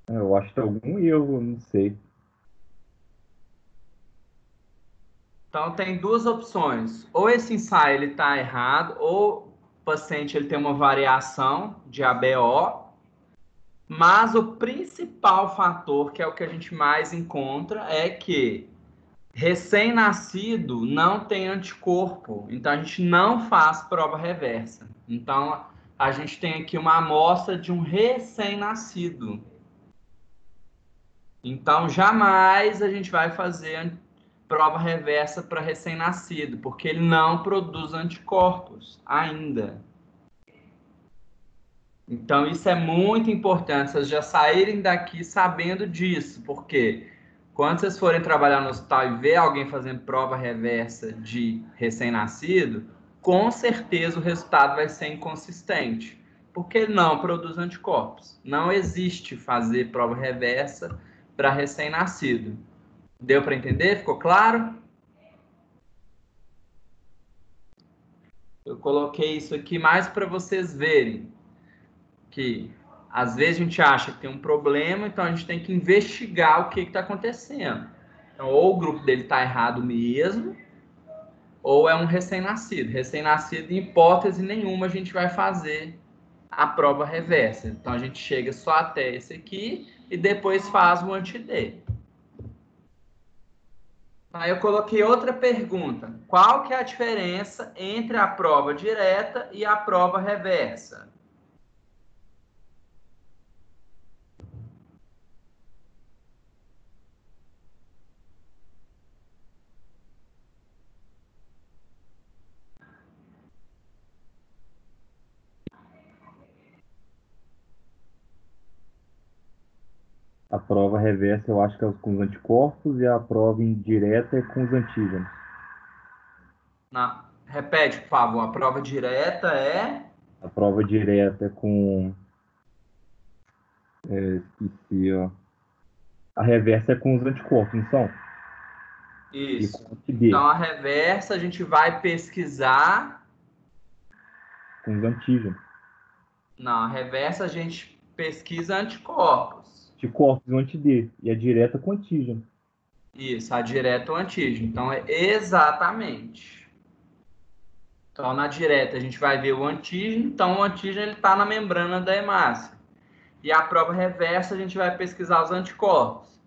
Eu acho que tem algum erro, não sei. Então, tem duas opções. Ou esse ensaio ele está errado, ou o paciente ele tem uma variação de ABO, mas o principal fator, que é o que a gente mais encontra, é que recém-nascido não tem anticorpo. Então, a gente não faz prova reversa. Então, a gente tem aqui uma amostra de um recém-nascido. Então, jamais a gente vai fazer prova reversa para recém-nascido, porque ele não produz anticorpos ainda. Então, isso é muito importante, vocês já saírem daqui sabendo disso, porque quando vocês forem trabalhar no hospital e ver alguém fazendo prova reversa de recém-nascido, com certeza o resultado vai ser inconsistente, porque ele não produz anticorpos. Não existe fazer prova reversa para recém-nascido. Deu para entender? Ficou claro? Eu coloquei isso aqui mais para vocês verem que às vezes a gente acha que tem um problema, então a gente tem que investigar o que está acontecendo. Então, ou o grupo dele está errado mesmo, ou é um recém-nascido. Recém-nascido, em hipótese nenhuma, a gente vai fazer a prova reversa. Então, a gente chega só até esse aqui e depois faz o anti-D. Aí eu coloquei outra pergunta. Qual que é a diferença entre a prova direta e a prova reversa? A prova reversa eu acho que é com os anticorpos e a prova indireta é com os antígenos. Não. Repete, por favor. A prova direta é... A prova direta é com. Esqueci, ó. A reversa é com os anticorpos, não são? E Isso. com o anti-B, Então, a reversa, a gente vai pesquisar... com os antígenos. Não, a reversa, a gente pesquisa anticorpos. Anticorpos e o anti-D. E a direta com antígeno. Isso, a direta ou antígeno. Então, é exatamente. Então, na direta, a gente vai ver o antígeno. Então, o antígeno está na membrana da hemácia. E a prova reversa, a gente vai pesquisar os anticorpos.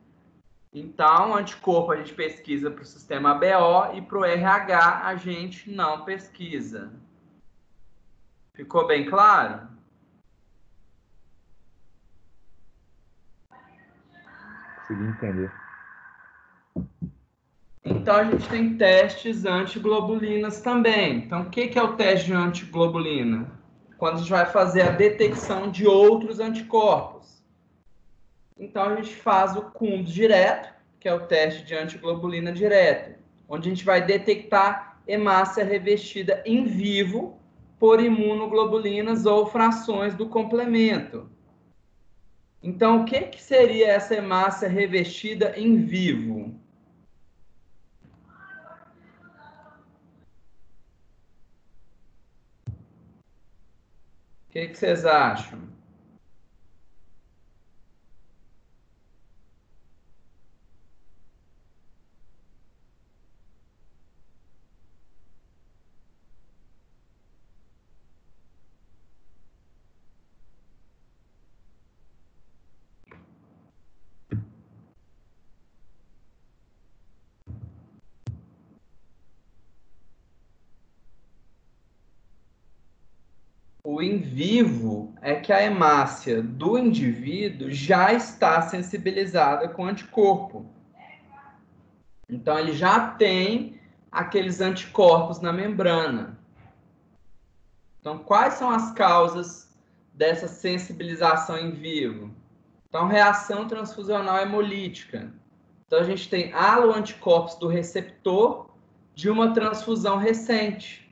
Então, o anticorpo a gente pesquisa para o sistema ABO e para o RH a gente não pesquisa. Ficou bem claro? Consegui entender. Então, a gente tem testes antiglobulinas também. Então, o que é o teste de antiglobulina? Quando a gente vai fazer a detecção de outros anticorpos. Então, a gente faz o CUMS direto, que é o teste de antiglobulina direto, onde a gente vai detectar hemácia revestida em vivo por imunoglobulinas ou frações do complemento. Então, o que seria essa hemácia revestida em vivo? O que vocês acham? o in vivo é que a hemácia do indivíduo já está sensibilizada com anticorpo. Então, ele já tem aqueles anticorpos na membrana. Então, quais são as causas dessa sensibilização in vivo? Então, reação transfusional hemolítica. Então, a gente tem aloanticorpos do receptor de uma transfusão recente,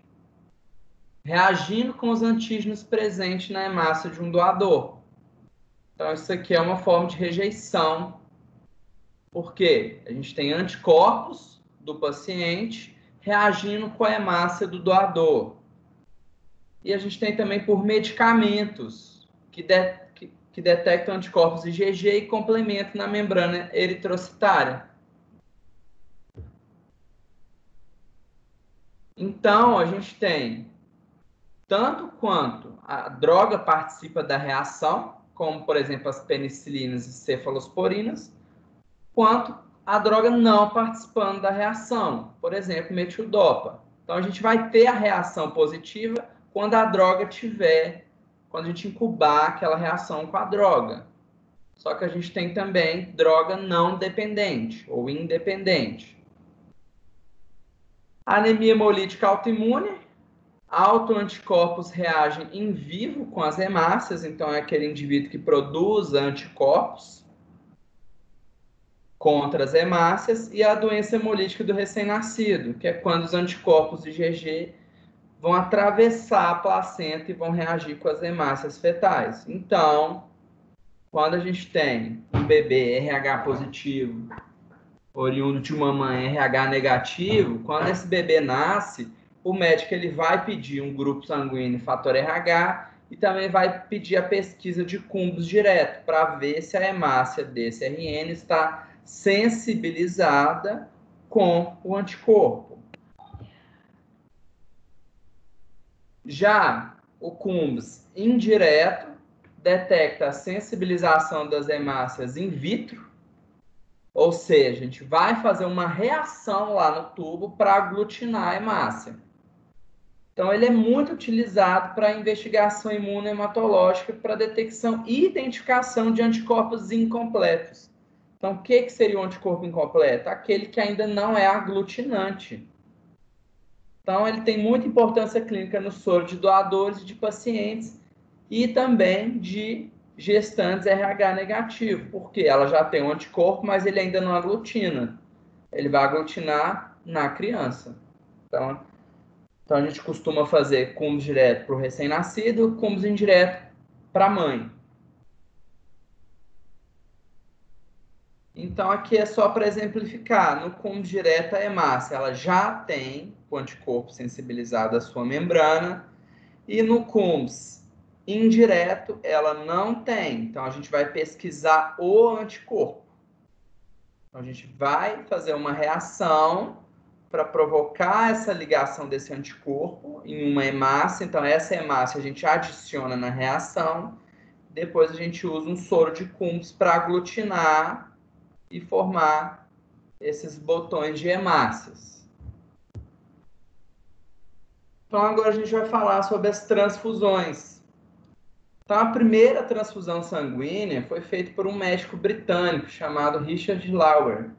reagindo com os antígenos presentes na hemácia de um doador. Então, isso aqui é uma forma de rejeição, porque a gente tem anticorpos do paciente reagindo com a hemácia do doador. E a gente tem também por medicamentos que detectam anticorpos IgG e complementam na membrana eritrocitária. Então, a gente tem, tanto quanto a droga participa da reação, como, por exemplo, as penicilinas e cefalosporinas, quanto a droga não participando da reação, por exemplo, metildopa. Então, a gente vai ter a reação positiva quando a droga quando a gente incubar aquela reação com a droga. Só que a gente tem também droga não dependente ou independente. Anemia hemolítica autoimune. Autoanticorpos reagem in vivo com as hemácias, então é aquele indivíduo que produz anticorpos contra as hemácias, e a doença hemolítica do recém-nascido, que é quando os anticorpos IgG vão atravessar a placenta e vão reagir com as hemácias fetais. Então, quando a gente tem um bebê RH positivo, oriundo de uma mãe RH negativo, quando esse bebê nasce, o médico ele vai pedir um grupo sanguíneo fator RH e também vai pedir a pesquisa de cumbos direto para ver se a hemácia desse RN está sensibilizada com o anticorpo. Já o cumbos indireto detecta a sensibilização das hemácias in vitro, ou seja, a gente vai fazer uma reação lá no tubo para aglutinar a hemácia. Então, ele é muito utilizado para investigação imunohematológica, para detecção e identificação de anticorpos incompletos. Então, o que seria o anticorpo incompleto? Aquele que ainda não é aglutinante. Então, ele tem muita importância clínica no soro de doadores e de pacientes e também de gestantes RH negativo, porque ela já tem um anticorpo, mas ele ainda não aglutina. Ele vai aglutinar na criança. Então a gente costuma fazer cumbos direto para o recém-nascido, cumbos indireto para a mãe. Então, aqui é só para exemplificar. No cumbos direto, a hemácia ela já tem o anticorpo sensibilizado à sua membrana, e no cumbos indireto, ela não tem. Então, a gente vai pesquisar o anticorpo. Então, a gente vai fazer uma reação para provocar essa ligação desse anticorpo em uma hemácia. Então, essa hemácia a gente adiciona na reação. Depois, a gente usa um soro de cumbos para aglutinar e formar esses botões de hemácias. Então, agora a gente vai falar sobre as transfusões. Então, a primeira transfusão sanguínea foi feita por um médico britânico chamado Richard Lauer,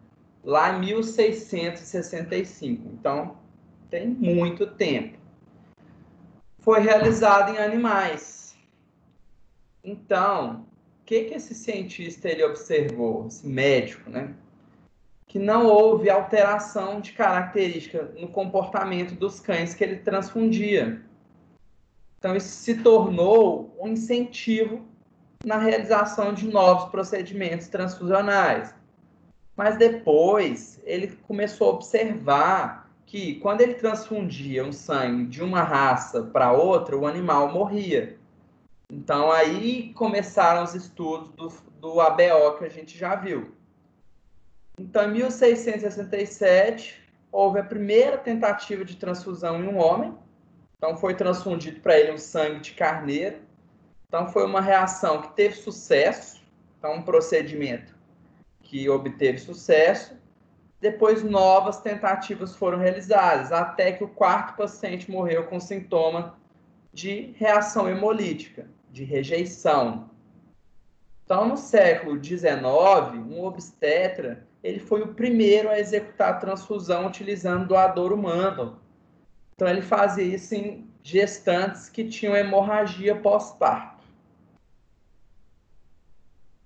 lá em 1665. Então, tem muito tempo. Foi realizado em animais. Então, o que esse cientista ele observou, esse médico, né? Que não houve alteração de característica no comportamento dos cães que ele transfundia. Então, isso se tornou um incentivo na realização de novos procedimentos transfusionais. Mas depois, ele começou a observar que, quando ele transfundia um sangue de uma raça para outra, o animal morria. Então, aí começaram os estudos do ABO que a gente já viu. Então, em 1667, houve a primeira tentativa de transfusão em um homem. Então, foi transfundido para ele um sangue de carneiro. Então, foi uma reação que teve sucesso. Então, um procedimento que obteve sucesso. Depois, novas tentativas foram realizadas, até que o quarto paciente morreu com sintoma de reação hemolítica, de rejeição. Então, no século XIX, um obstetra ele foi o primeiro a executar a transfusão utilizando doador humano. Então, ele fazia isso em gestantes que tinham hemorragia pós-parto.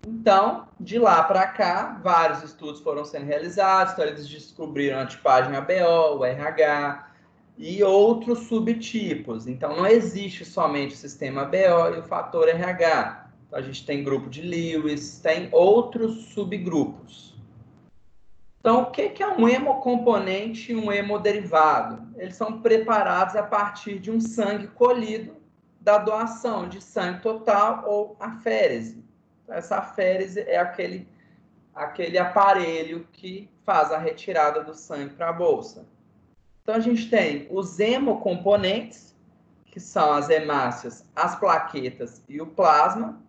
Então, de lá para cá, vários estudos foram sendo realizados, então eles descobriram a tipagem ABO, o RH e outros subtipos. Então, não existe somente o sistema ABO e o fator RH. Então, a gente tem grupo de Lewis, tem outros subgrupos. Então, o que é um hemocomponente e um hemoderivado? Eles são preparados a partir de um sangue colhido da doação de sangue total ou aférese. Essa aférese é aquele aparelho que faz a retirada do sangue para a bolsa. Então, a gente tem os hemocomponentes, que são as hemácias, as plaquetas e o plasma.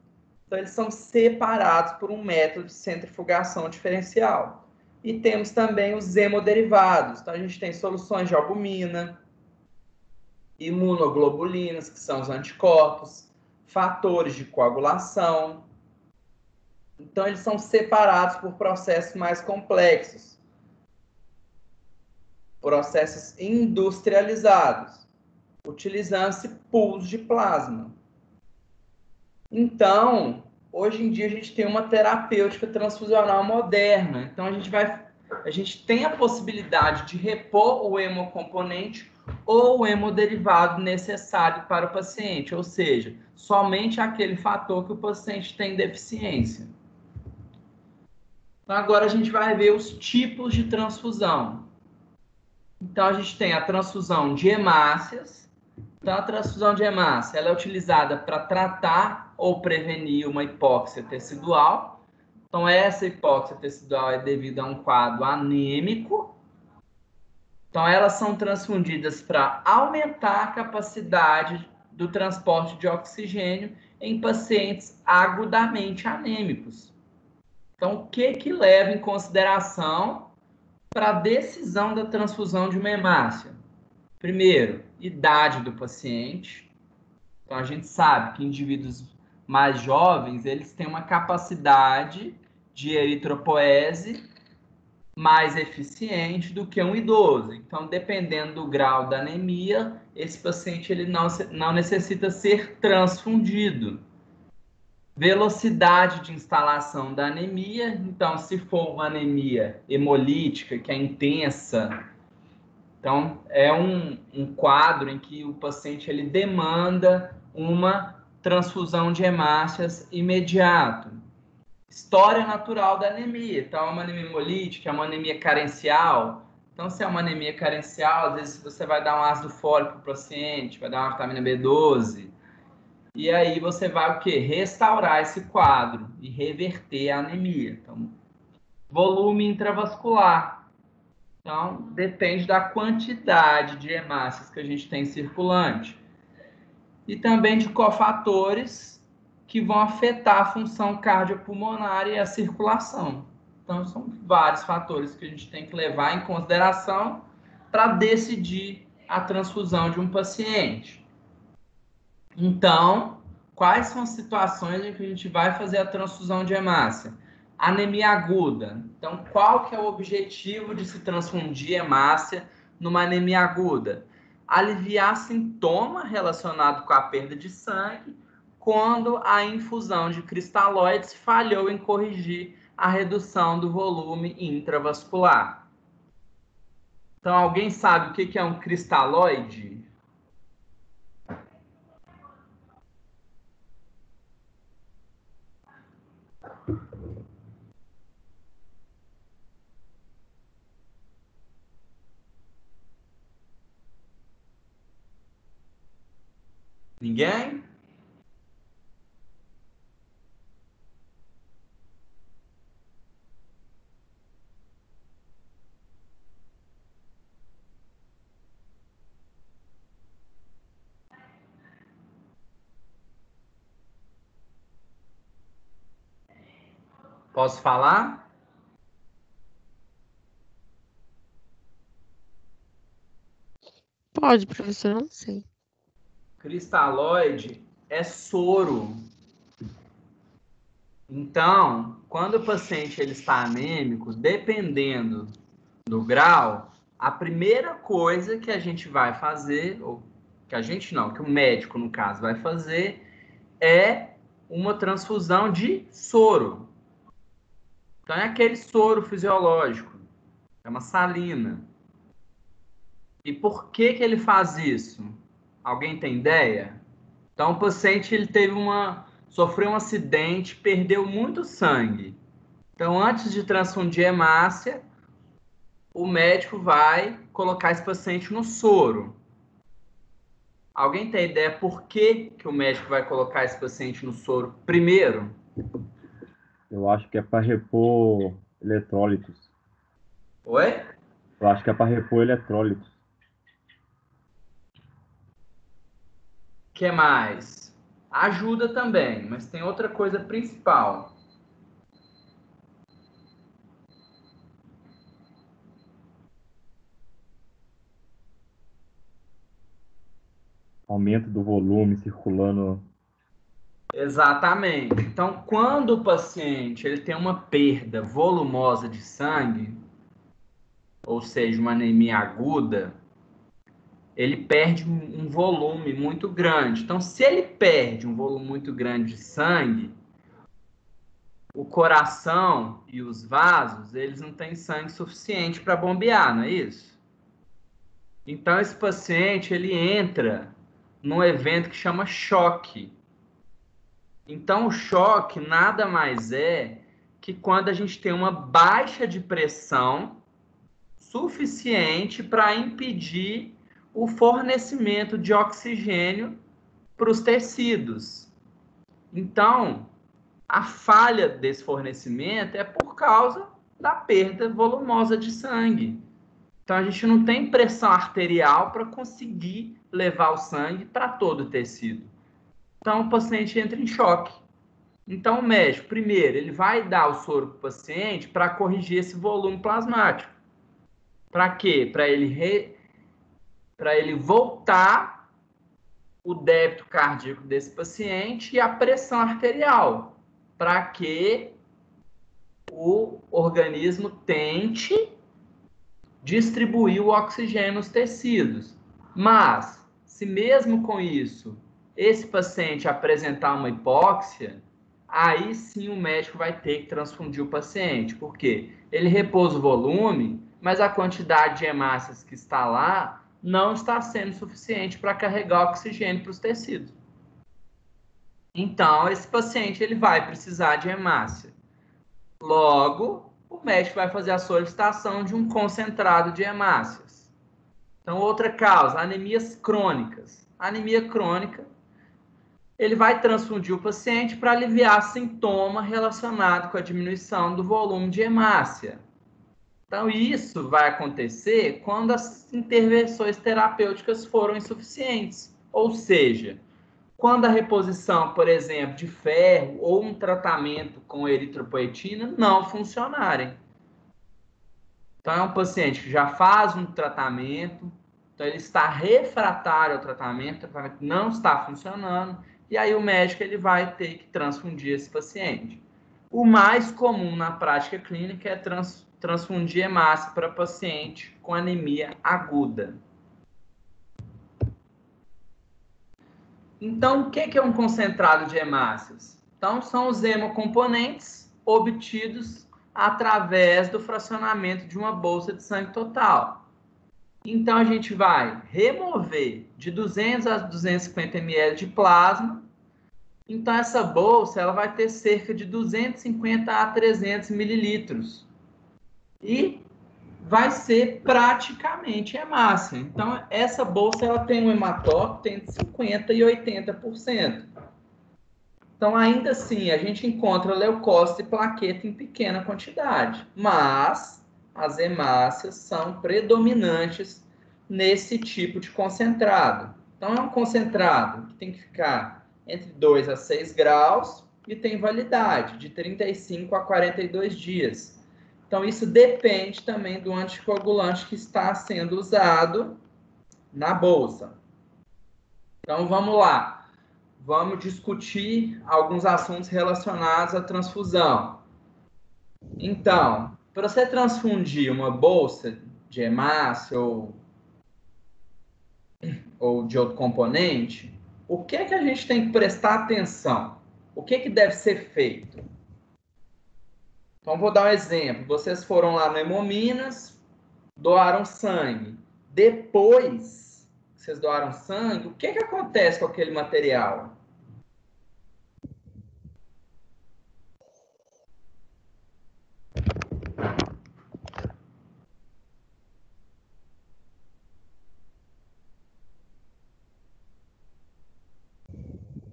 Então, eles são separados por um método de centrifugação diferencial. E temos também os hemoderivados. Então, a gente tem soluções de albumina, imunoglobulinas, que são os anticorpos, fatores de coagulação. Então, eles são separados por processos mais complexos, processos industrializados, utilizando-se pools de plasma. Então, hoje em dia, a gente tem uma terapêutica transfusional moderna. Então, a gente tem a possibilidade de repor o hemocomponente ou o hemoderivado necessário para o paciente, ou seja, somente aquele fator que o paciente tem deficiência. Então, agora a gente vai ver os tipos de transfusão. Então, a gente tem a transfusão de hemácias. Então, a transfusão de hemácia ela é utilizada para tratar ou prevenir uma hipóxia tecidual. Então, essa hipóxia tecidual é devido a um quadro anêmico. Então, elas são transfundidas para aumentar a capacidade do transporte de oxigênio em pacientes agudamente anêmicos. Então, o que leva em consideração para a decisão da transfusão de uma hemácia? Primeiro, idade do paciente. Então, a gente sabe que indivíduos mais jovens, eles têm uma capacidade de eritropoese mais eficiente do que um idoso. Então, dependendo do grau da anemia, esse paciente ele não necessita ser transfundido. Velocidade de instalação da anemia. Então, se for uma anemia hemolítica, que é intensa, então é um quadro em que o paciente ele demanda uma transfusão de hemácias imediato. História natural da anemia. Então, é uma anemia hemolítica, é uma anemia carencial. Então, se é uma anemia carencial, às vezes você vai dar um ácido fólico para o paciente, vai dar uma vitamina B12. E aí você vai o quê? Restaurar esse quadro e reverter a anemia. Então, volume intravascular. Então, depende da quantidade de hemácias que a gente tem circulante. E também de cofatores que vão afetar a função cardiopulmonar e a circulação. Então, são vários fatores que a gente tem que levar em consideração para decidir a transfusão de um paciente. Então, quais são as situações em que a gente vai fazer a transfusão de hemácia? Anemia aguda. Então, qual que é o objetivo de se transfundir hemácia numa anemia aguda? Aliviar sintoma relacionado com a perda de sangue quando a infusão de cristalóides falhou em corrigir a redução do volume intravascular. Então, alguém sabe o que é um cristalóide? Ninguém? Posso falar? Pode, professor, não sei. Cristalóide é soro. Então, quando o paciente ele está anêmico, dependendo do grau, a primeira coisa que a gente vai fazer, ou que a gente não, que o médico, no caso, vai fazer, é uma transfusão de soro. Então, é aquele soro fisiológico, é uma salina. E por que que ele faz isso? Alguém tem ideia? Então, o paciente ele sofreu um acidente, perdeu muito sangue. Então, antes de transfundir hemácia, o médico vai colocar esse paciente no soro. Alguém tem ideia por que que o médico vai colocar esse paciente no soro primeiro? Eu acho que é para repor eletrólitos. Oi? Eu acho que é para repor eletrólitos. O que mais? Ajuda também, mas tem outra coisa principal. Aumento do volume circulando. Exatamente. Então, quando o paciente ele tem uma perda volumosa de sangue, ou seja, uma anemia aguda, ele perde um volume muito grande. Então, se ele perde um volume muito grande de sangue, o coração e os vasos, eles não têm sangue suficiente para bombear, não é isso? Então, esse paciente, ele entra num evento que chama choque. Então, o choque nada mais é que quando a gente tem uma baixa de pressão suficiente para impedir o fornecimento de oxigênio para os tecidos. Então, a falha desse fornecimento é por causa da perda volumosa de sangue. Então, a gente não tem pressão arterial para conseguir levar o sangue para todo o tecido. Então, o paciente entra em choque. Então, o médico, primeiro, ele vai dar o soro para o paciente para corrigir esse volume plasmático. Para quê? Para ele voltar o débito cardíaco desse paciente e a pressão arterial, para que o organismo tente distribuir o oxigênio nos tecidos. Mas, se mesmo com isso, esse paciente apresentar uma hipóxia, aí sim o médico vai ter que transfundir o paciente. Por quê? Ele repousa o volume, mas a quantidade de hemácias que está lá não está sendo suficiente para carregar oxigênio para os tecidos. Então, esse paciente ele vai precisar de hemácia. Logo, o médico vai fazer a solicitação de um concentrado de hemácias. Então, outra causa, anemias crônicas. A anemia crônica, ele vai transfundir o paciente para aliviar sintoma relacionado com a diminuição do volume de hemácia. Então, isso vai acontecer quando as intervenções terapêuticas foram insuficientes. Ou seja, quando a reposição, por exemplo, de ferro ou um tratamento com eritropoetina não funcionarem. Então, é um paciente que já faz um tratamento, então ele está refratário ao tratamento, o tratamento não está funcionando, e aí o médico ele vai ter que transfundir esse paciente. O mais comum na prática clínica é transfundir hemácia para paciente com anemia aguda. Então, o que é um concentrado de hemácias? Então, são os hemocomponentes obtidos através do fracionamento de uma bolsa de sangue total. Então, a gente vai remover de 200 a 250 ml de plasma. Então, essa bolsa ela vai ter cerca de 250 a 300 mililitros. E vai ser praticamente hemácia. Então, essa bolsa ela tem um hematócrito entre 50% e 80%. Então, ainda assim, a gente encontra leucócito e plaqueta em pequena quantidade, mas as hemácias são predominantes nesse tipo de concentrado. Então, é um concentrado que tem que ficar entre 2 a 6 graus e tem validade de 35 a 42 dias. Então, isso depende também do anticoagulante que está sendo usado na bolsa. Então, vamos lá. Vamos discutir alguns assuntos relacionados à transfusão. Então, para você transfundir uma bolsa de hemácia ou de outro componente, o que é que a gente tem que prestar atenção? O que é que deve ser feito? Então, vou dar um exemplo. Vocês foram lá no Hemominas, doaram sangue. Depois que vocês doaram sangue, o que é que acontece com aquele material?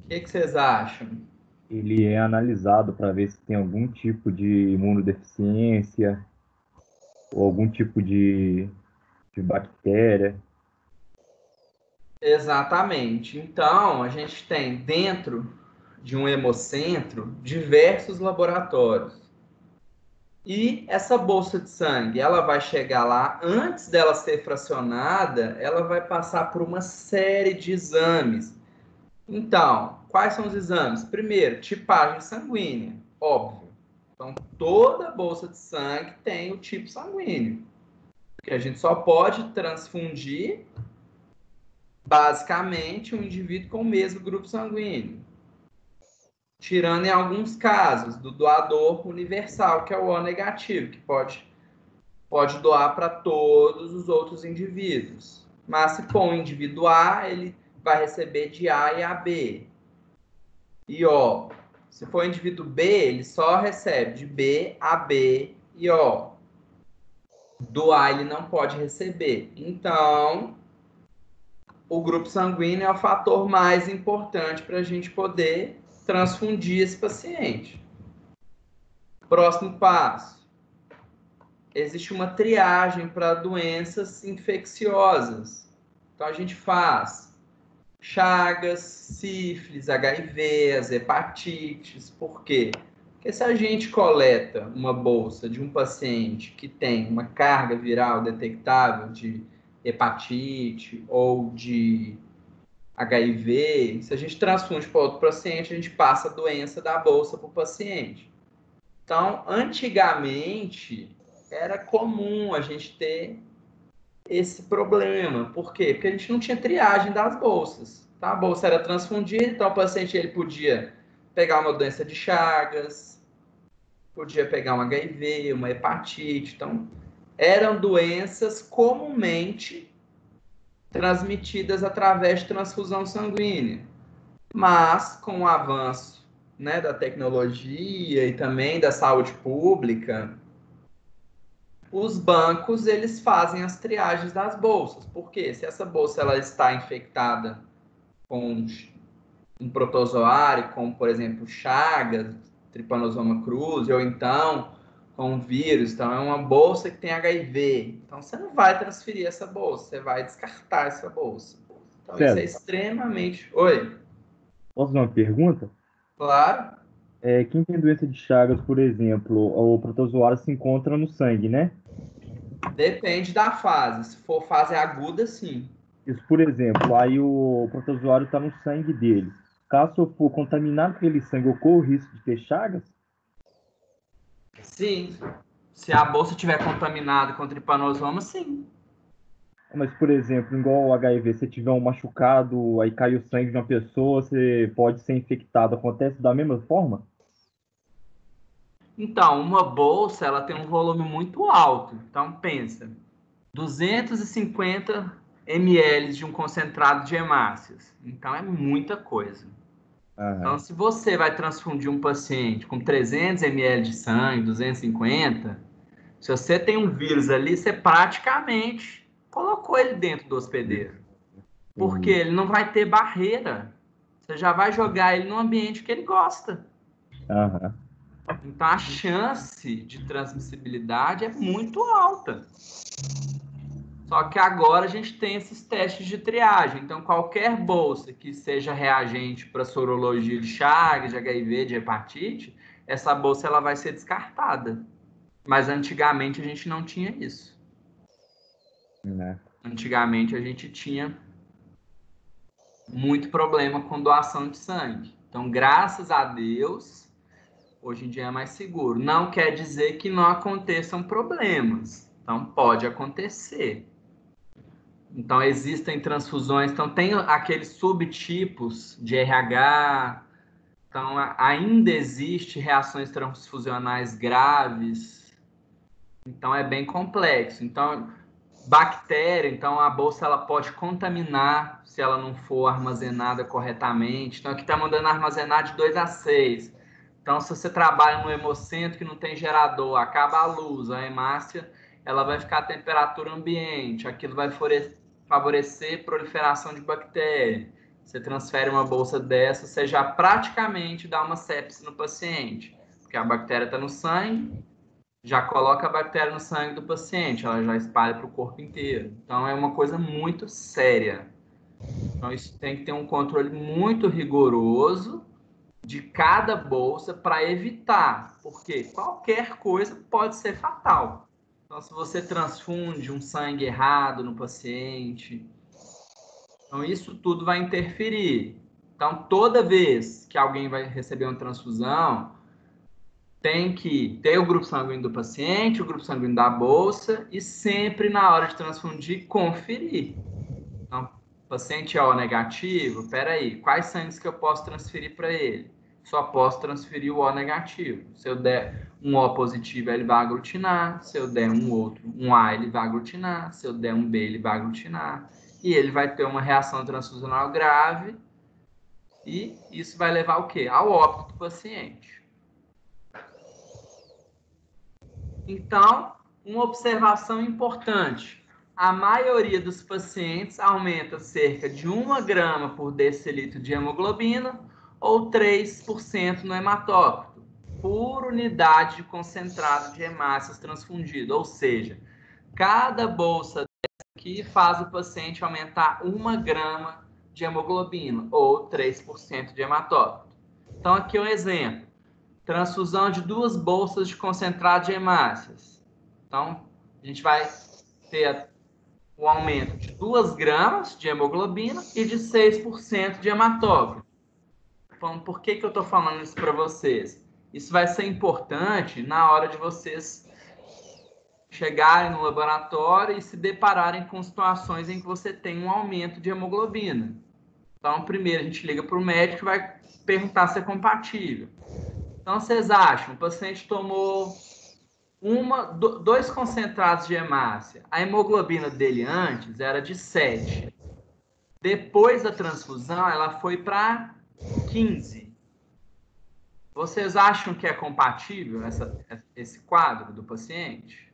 O que vocês acham? Ele é analisado para ver se tem algum tipo de imunodeficiência ou algum tipo de bactéria. Exatamente. Então, a gente tem dentro de um hemocentro diversos laboratórios. E essa bolsa de sangue, ela vai chegar lá, antes dela ser fracionada, ela vai passar por uma série de exames. Então, quais são os exames? Primeiro, tipagem sanguínea, óbvio. Então, toda bolsa de sangue tem o tipo sanguíneo. Porque a gente só pode transfundir, basicamente, um indivíduo com o mesmo grupo sanguíneo. Tirando em alguns casos do doador universal, que é o O negativo, que pode doar para todos os outros indivíduos. Mas se for um indivíduo A, ele vai receber de A e AB. E O. Se for indivíduo B, ele só recebe de B a B e O. Do A ele não pode receber. Então, o grupo sanguíneo é o fator mais importante para a gente poder transfundir esse paciente. Próximo passo. Existe uma triagem para doenças infecciosas. Então, a gente faz chagas, sífilis, HIV, as hepatites. Por quê? Porque se a gente coleta uma bolsa de um paciente que tem uma carga viral detectável de hepatite ou de HIV, se a gente transfunde para outro paciente, a gente passa a doença da bolsa para o paciente. Então, antigamente, era comum a gente ter esse problema. Por quê? Porque a gente não tinha triagem das bolsas. Tá? A bolsa era transfundida, então o paciente ele podia pegar uma doença de Chagas, podia pegar um HIV, uma hepatite. Então, eram doenças comumente transmitidas através de transfusão sanguínea. Mas, com o avanço, né, da tecnologia e também da saúde pública, os bancos eles fazem as triagens das bolsas. Porque se essa bolsa ela está infectada com um protozoário, como por exemplo Chagas, Trypanosoma cruzi, ou então com vírus, então é uma bolsa que tem HIV. Então você não vai transferir essa bolsa, você vai descartar essa bolsa. Então isso é César, extremamente. Oi, posso fazer uma pergunta? claro. Quem tem doença de Chagas, por exemplo, o protozoário se encontra no sangue, né? Depende da fase. Se for fase aguda, sim. Isso, por exemplo, aí o protozoário está no sangue dele. Caso eu for contaminado com aquele sangue, ocorre o risco de ter Chagas? Sim. Se a bolsa estiver contaminada com tripanosoma, sim. Mas, por exemplo, igual o HIV, se tiver um machucado, aí cai o sangue de uma pessoa, você pode ser infectado. Acontece da mesma forma? Então, uma bolsa ela tem um volume muito alto. Então, pensa, 250 ml de um concentrado de hemácias. Então, é muita coisa. Então, Aham. se você vai transfundir um paciente com 300 ml de sangue, 250, se você tem um vírus ali, você praticamente colocou ele dentro do hospedeiro. Porque Entendi. ele não vai ter barreira. Você já vai jogar ele num ambiente que ele gosta. Aham. Então, a chance de transmissibilidade é muito alta. Só que agora a gente tem esses testes de triagem. Então, qualquer bolsa que seja reagente para sorologia de Chagas, de HIV, de hepatite, essa bolsa ela vai ser descartada. Mas antigamente a gente não tinha isso. Né? Antigamente a gente tinha muito problema com doação de sangue. Então, graças a Deus, hoje em dia é mais seguro. Não quer dizer que não aconteçam problemas. Então, pode acontecer. Então, existem transfusões. Então, tem aqueles subtipos de RH. Então, ainda existe reações transfusionais graves. Então, é bem complexo. Então, bactéria, então a bolsa ela pode contaminar se ela não for armazenada corretamente. Então, aqui está mandando armazenar de 2 a 6. Então, se você trabalha no hemocentro que não tem gerador, acaba a luz, a hemácia ela vai ficar a temperatura ambiente, aquilo vai favorecer proliferação de bactéria. Você transfere uma bolsa dessa, você já praticamente dá uma sepse no paciente, porque a bactéria está no sangue, já coloca a bactéria no sangue do paciente, ela já espalha para o corpo inteiro. Então, é uma coisa muito séria. Então, isso tem que ter um controle muito rigoroso de cada bolsa para evitar, porque qualquer coisa pode ser fatal. Então, se você transfunde um sangue errado no paciente, então isso tudo vai interferir. Então, toda vez que alguém vai receber uma transfusão, tem que ter o grupo sanguíneo do paciente, o grupo sanguíneo da bolsa e sempre na hora de transfundir, conferir. Então, paciente O negativo, peraí, quais sangues que eu posso transferir para ele? Só posso transferir o O negativo. Se eu der um O positivo, ele vai aglutinar. Se eu der um outro, um A, ele vai aglutinar. Se eu der um B, ele vai aglutinar. E ele vai ter uma reação transfusional grave. E isso vai levar ao quê? Ao óbito do paciente. Então, uma observação importante. A maioria dos pacientes aumenta cerca de 1 grama por decilitro de hemoglobina ou 3% no hematócrito, por unidade de concentrado de hemácias transfundido. Ou seja, cada bolsa dessa aqui faz o paciente aumentar 1 grama de hemoglobina ou 3% de hematócrito. Então, aqui é um exemplo. Transfusão de 2 bolsas de concentrado de hemácias. Então, a gente vai ter o aumento de 2 gramas de hemoglobina e de 6% de hematócrito. Então, por que eu estou falando isso para vocês? Isso vai ser importante na hora de vocês chegarem no laboratório e se depararem com situações em que você tem um aumento de hemoglobina. Então, primeiro a gente liga para o médico e vai perguntar se é compatível. Então, vocês acham, o paciente tomou 2 concentrados de hemácia. A hemoglobina dele antes era de 7. Depois da transfusão, ela foi para 15. Vocês acham que é compatível esse quadro do paciente?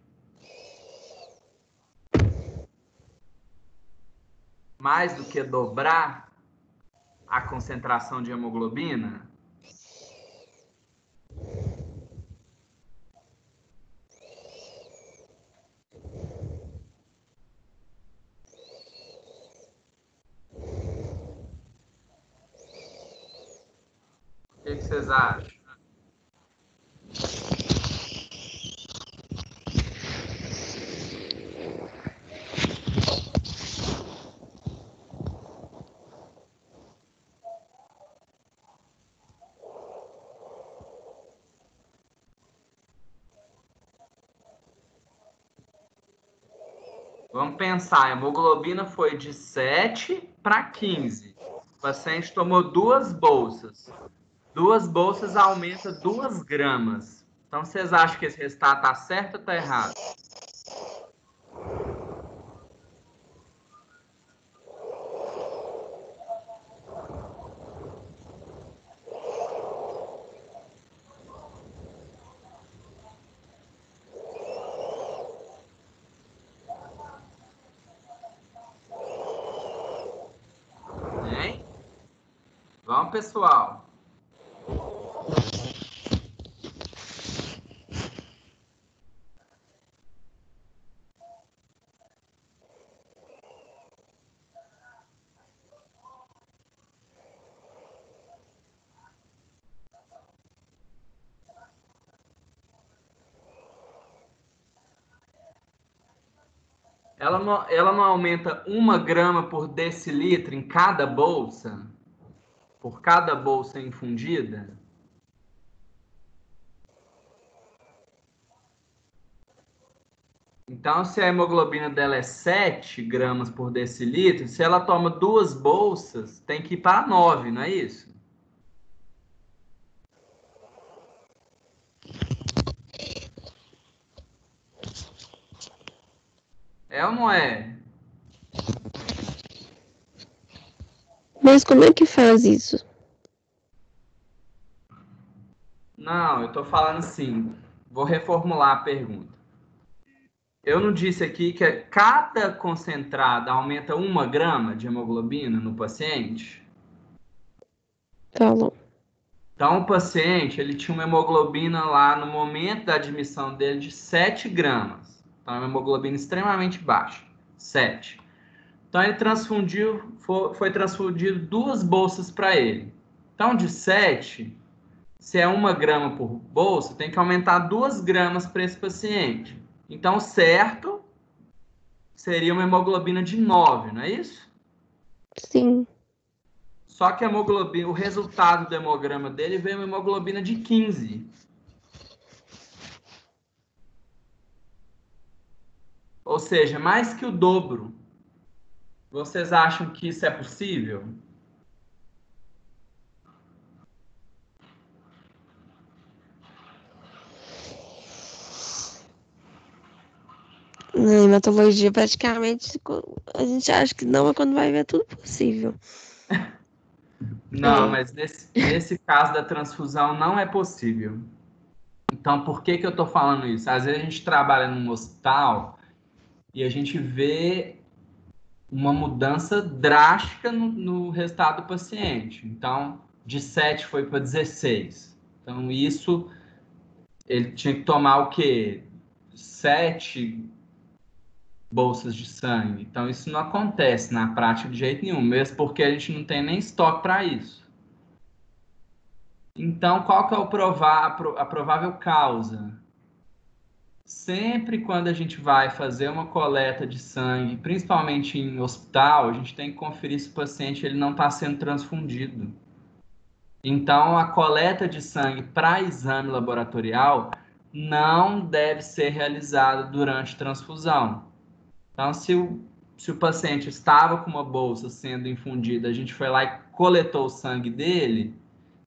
Mais do que dobrar a concentração de hemoglobina? O que vocês acham? Vamos pensar, a hemoglobina foi de 7 para 15. O paciente tomou 2 bolsas. 2 bolsas aumenta 2 gramas. Então, vocês acham que esse resultado está certo ou está errado? Hein? Vamos, pessoal. ela não aumenta 1 grama por decilitro em cada bolsa? Por cada bolsa infundida? Então, se a hemoglobina dela é 7 gramas por decilitro, se ela toma 2 bolsas, tem que ir para 9, não é isso? É ou não é? Mas como é que faz isso? Não, eu estou falando assim. Vou reformular a pergunta. Eu não disse aqui que cada concentrada aumenta 1 grama de hemoglobina no paciente? Falou. Então, o paciente, ele tinha uma hemoglobina lá no momento da admissão dele de 7 gramas. Então, é uma hemoglobina extremamente baixa, 7. Então, ele foi transfundido 2 bolsas para ele. Então, de 7, se é 1 grama por bolsa, tem que aumentar 2 gramas para esse paciente. Então, certo seria uma hemoglobina de 9, não é isso? Sim. Só que a hemoglobina, o resultado do hemograma dele veio uma hemoglobina de 15. Ou seja, mais que o dobro. Vocês acham que isso é possível? Na hematologia, praticamente, a gente acha que não, mas quando vai ver é tudo possível. Não, mas nesse caso da transfusão não é possível. Então, por que eu estou falando isso? Às vezes a gente trabalha num hospital e a gente vê uma mudança drástica no resultado do paciente. Então, de 7 foi para 16. Então, isso, ele tinha que tomar o quê? 7 bolsas de sangue. Então, isso não acontece na prática de jeito nenhum, mesmo porque a gente não tem nem estoque para isso. Então, qual que é a provável causa? Sempre quando a gente vai fazer uma coleta de sangue, principalmente em hospital, a gente tem que conferir se o paciente ele não está sendo transfundido. Então, a coleta de sangue para exame laboratorial não deve ser realizada durante transfusão. Então, se o paciente estava com uma bolsa sendo infundida, a gente foi lá e coletou o sangue dele,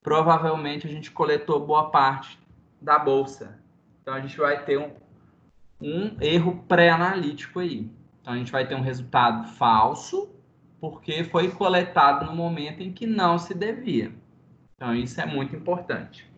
provavelmente a gente coletou boa parte da bolsa. Então, a gente vai ter um erro pré-analítico aí. Então, a gente vai ter um resultado falso, porque foi coletado no momento em que não se devia. Então, isso é muito importante.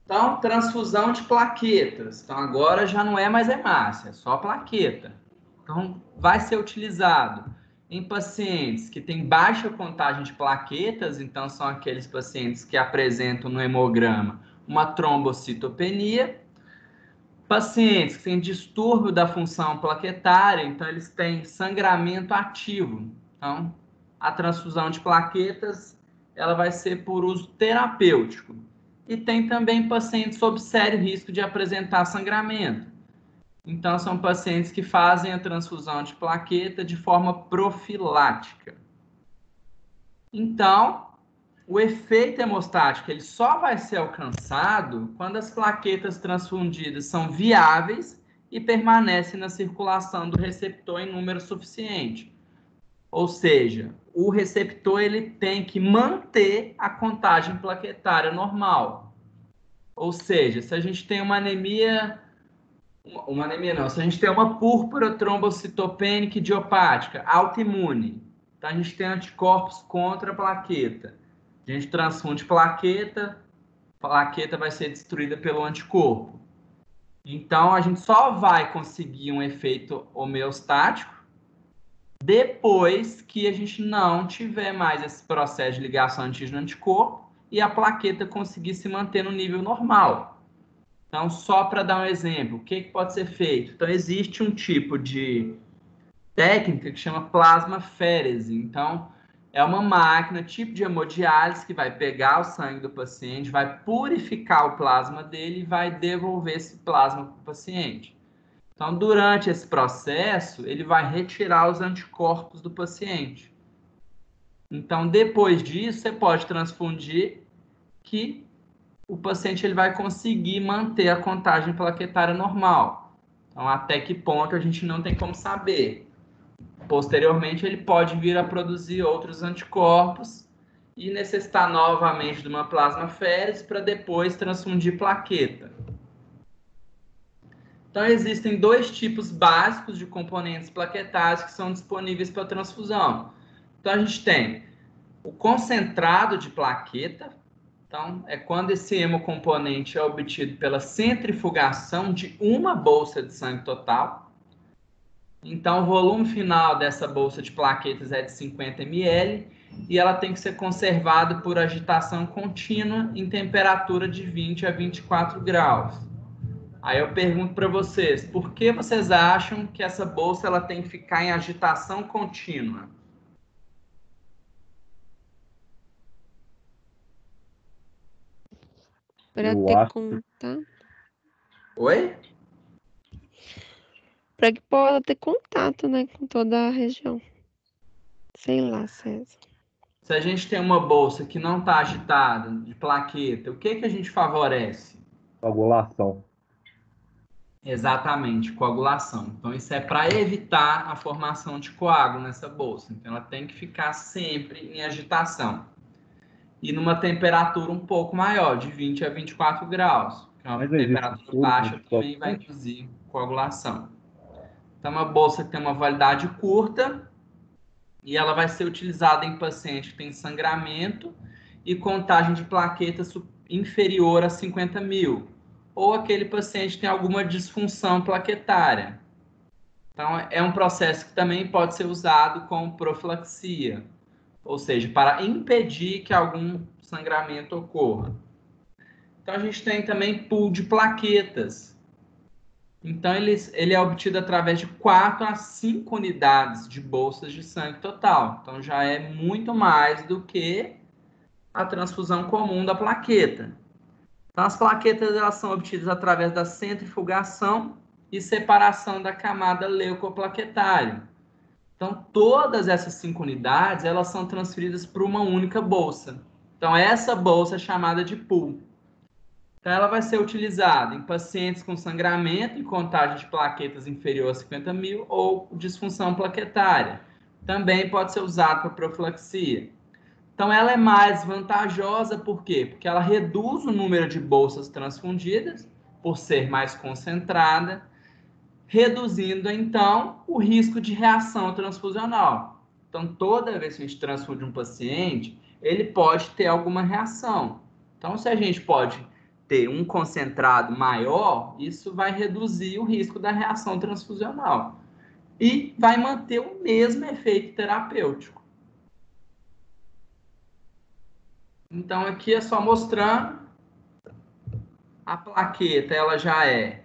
Então, transfusão de plaquetas. Então, agora já não é mais hemácia, é só plaqueta. Então, vai ser utilizado em pacientes que têm baixa contagem de plaquetas, então são aqueles pacientes que apresentam no hemograma uma trombocitopenia. Pacientes que têm distúrbio da função plaquetária, então eles têm sangramento ativo. Então, a transfusão de plaquetas, ela vai ser por uso terapêutico. E tem também pacientes sob sério risco de apresentar sangramento. Então, são pacientes que fazem a transfusão de plaqueta de forma profilática. Então, o efeito hemostático ele só vai ser alcançado quando as plaquetas transfundidas são viáveis e permanecem na circulação do receptor em número suficiente. Ou seja, o receptor ele tem que manter a contagem plaquetária normal. Ou seja, se a gente tem se a gente tem uma púrpura trombocitopênica idiopática autoimune, então a gente tem anticorpos contra a plaqueta. A gente transfunde plaqueta vai ser destruída pelo anticorpo. Então, a gente só vai conseguir um efeito homeostático depois que a gente não tiver mais esse processo de ligação antígeno-anticorpo e a plaqueta conseguir se manter no nível normal. Então, só para dar um exemplo, o que pode ser feito? Então, existe um tipo de técnica que chama plasmaférese. Então, é uma máquina tipo de hemodiálise que vai pegar o sangue do paciente, vai purificar o plasma dele e vai devolver esse plasma para o paciente. Então, durante esse processo, ele vai retirar os anticorpos do paciente. Então, depois disso, você pode transfundir que o paciente ele vai conseguir manter a contagem plaquetária normal. Então, até que ponto a gente não tem como saber. Posteriormente, ele pode vir a produzir outros anticorpos e necessitar novamente de uma plasmaférese para depois transfundir plaqueta. Então, existem dois tipos básicos de componentes plaquetários que são disponíveis para transfusão. Então, a gente tem o concentrado de plaqueta. Então, é quando esse hemocomponente é obtido pela centrifugação de uma bolsa de sangue total. Então, o volume final dessa bolsa de plaquetas é de 50 ml e ela tem que ser conservada por agitação contínua em temperatura de 20 a 24 graus. Aí eu pergunto para vocês, por que vocês acham que essa bolsa ela tem que ficar em agitação contínua? Para Eu ter acho contato. Oi? Para que possa ter contato, né, com toda a região. Sei lá, César. Se a gente tem uma bolsa que não está agitada, de plaqueta, o que a gente favorece? coagulação. Exatamente, coagulação. Então, isso é para evitar a formação de coágulo nessa bolsa. Então, ela tem que ficar sempre em agitação. E numa temperatura um pouco maior, de 20 a 24 graus. Que é uma Mas não existe temperatura furo baixa muito também vai constante? induzir coagulação. Então, é uma bolsa que tem uma validade curta e ela vai ser utilizada em paciente que tem sangramento e contagem de plaquetas inferior a 50 mil, ou aquele paciente tem alguma disfunção plaquetária. Então, é um processo que também pode ser usado como profilaxia, ou seja, para impedir que algum sangramento ocorra. Então, a gente tem também pool de plaquetas. Então, ele é obtido através de 4 a 5 unidades de bolsas de sangue total. Então, já é muito mais do que a transfusão comum da plaqueta. Então, as plaquetas elas são obtidas através da centrifugação e separação da camada leucoplaquetária. Então, todas essas 5 unidades elas são transferidas para uma única bolsa. Então, essa bolsa é chamada de pool. Então, ela vai ser utilizada em pacientes com sangramento e contagem de plaquetas inferior a 50 mil ou disfunção plaquetária. Também pode ser usada para profilaxia. Então, ela é mais vantajosa, por quê? Porque ela reduz o número de bolsas transfundidas, por ser mais concentrada, reduzindo, então, o risco de reação transfusional. Então, toda vez que a gente transfunde um paciente, ele pode ter alguma reação. Então, se a gente pode ter um concentrado maior, isso vai reduzir o risco da reação transfusional e vai manter o mesmo efeito terapêutico. Então, aqui é só mostrando a plaqueta, ela já é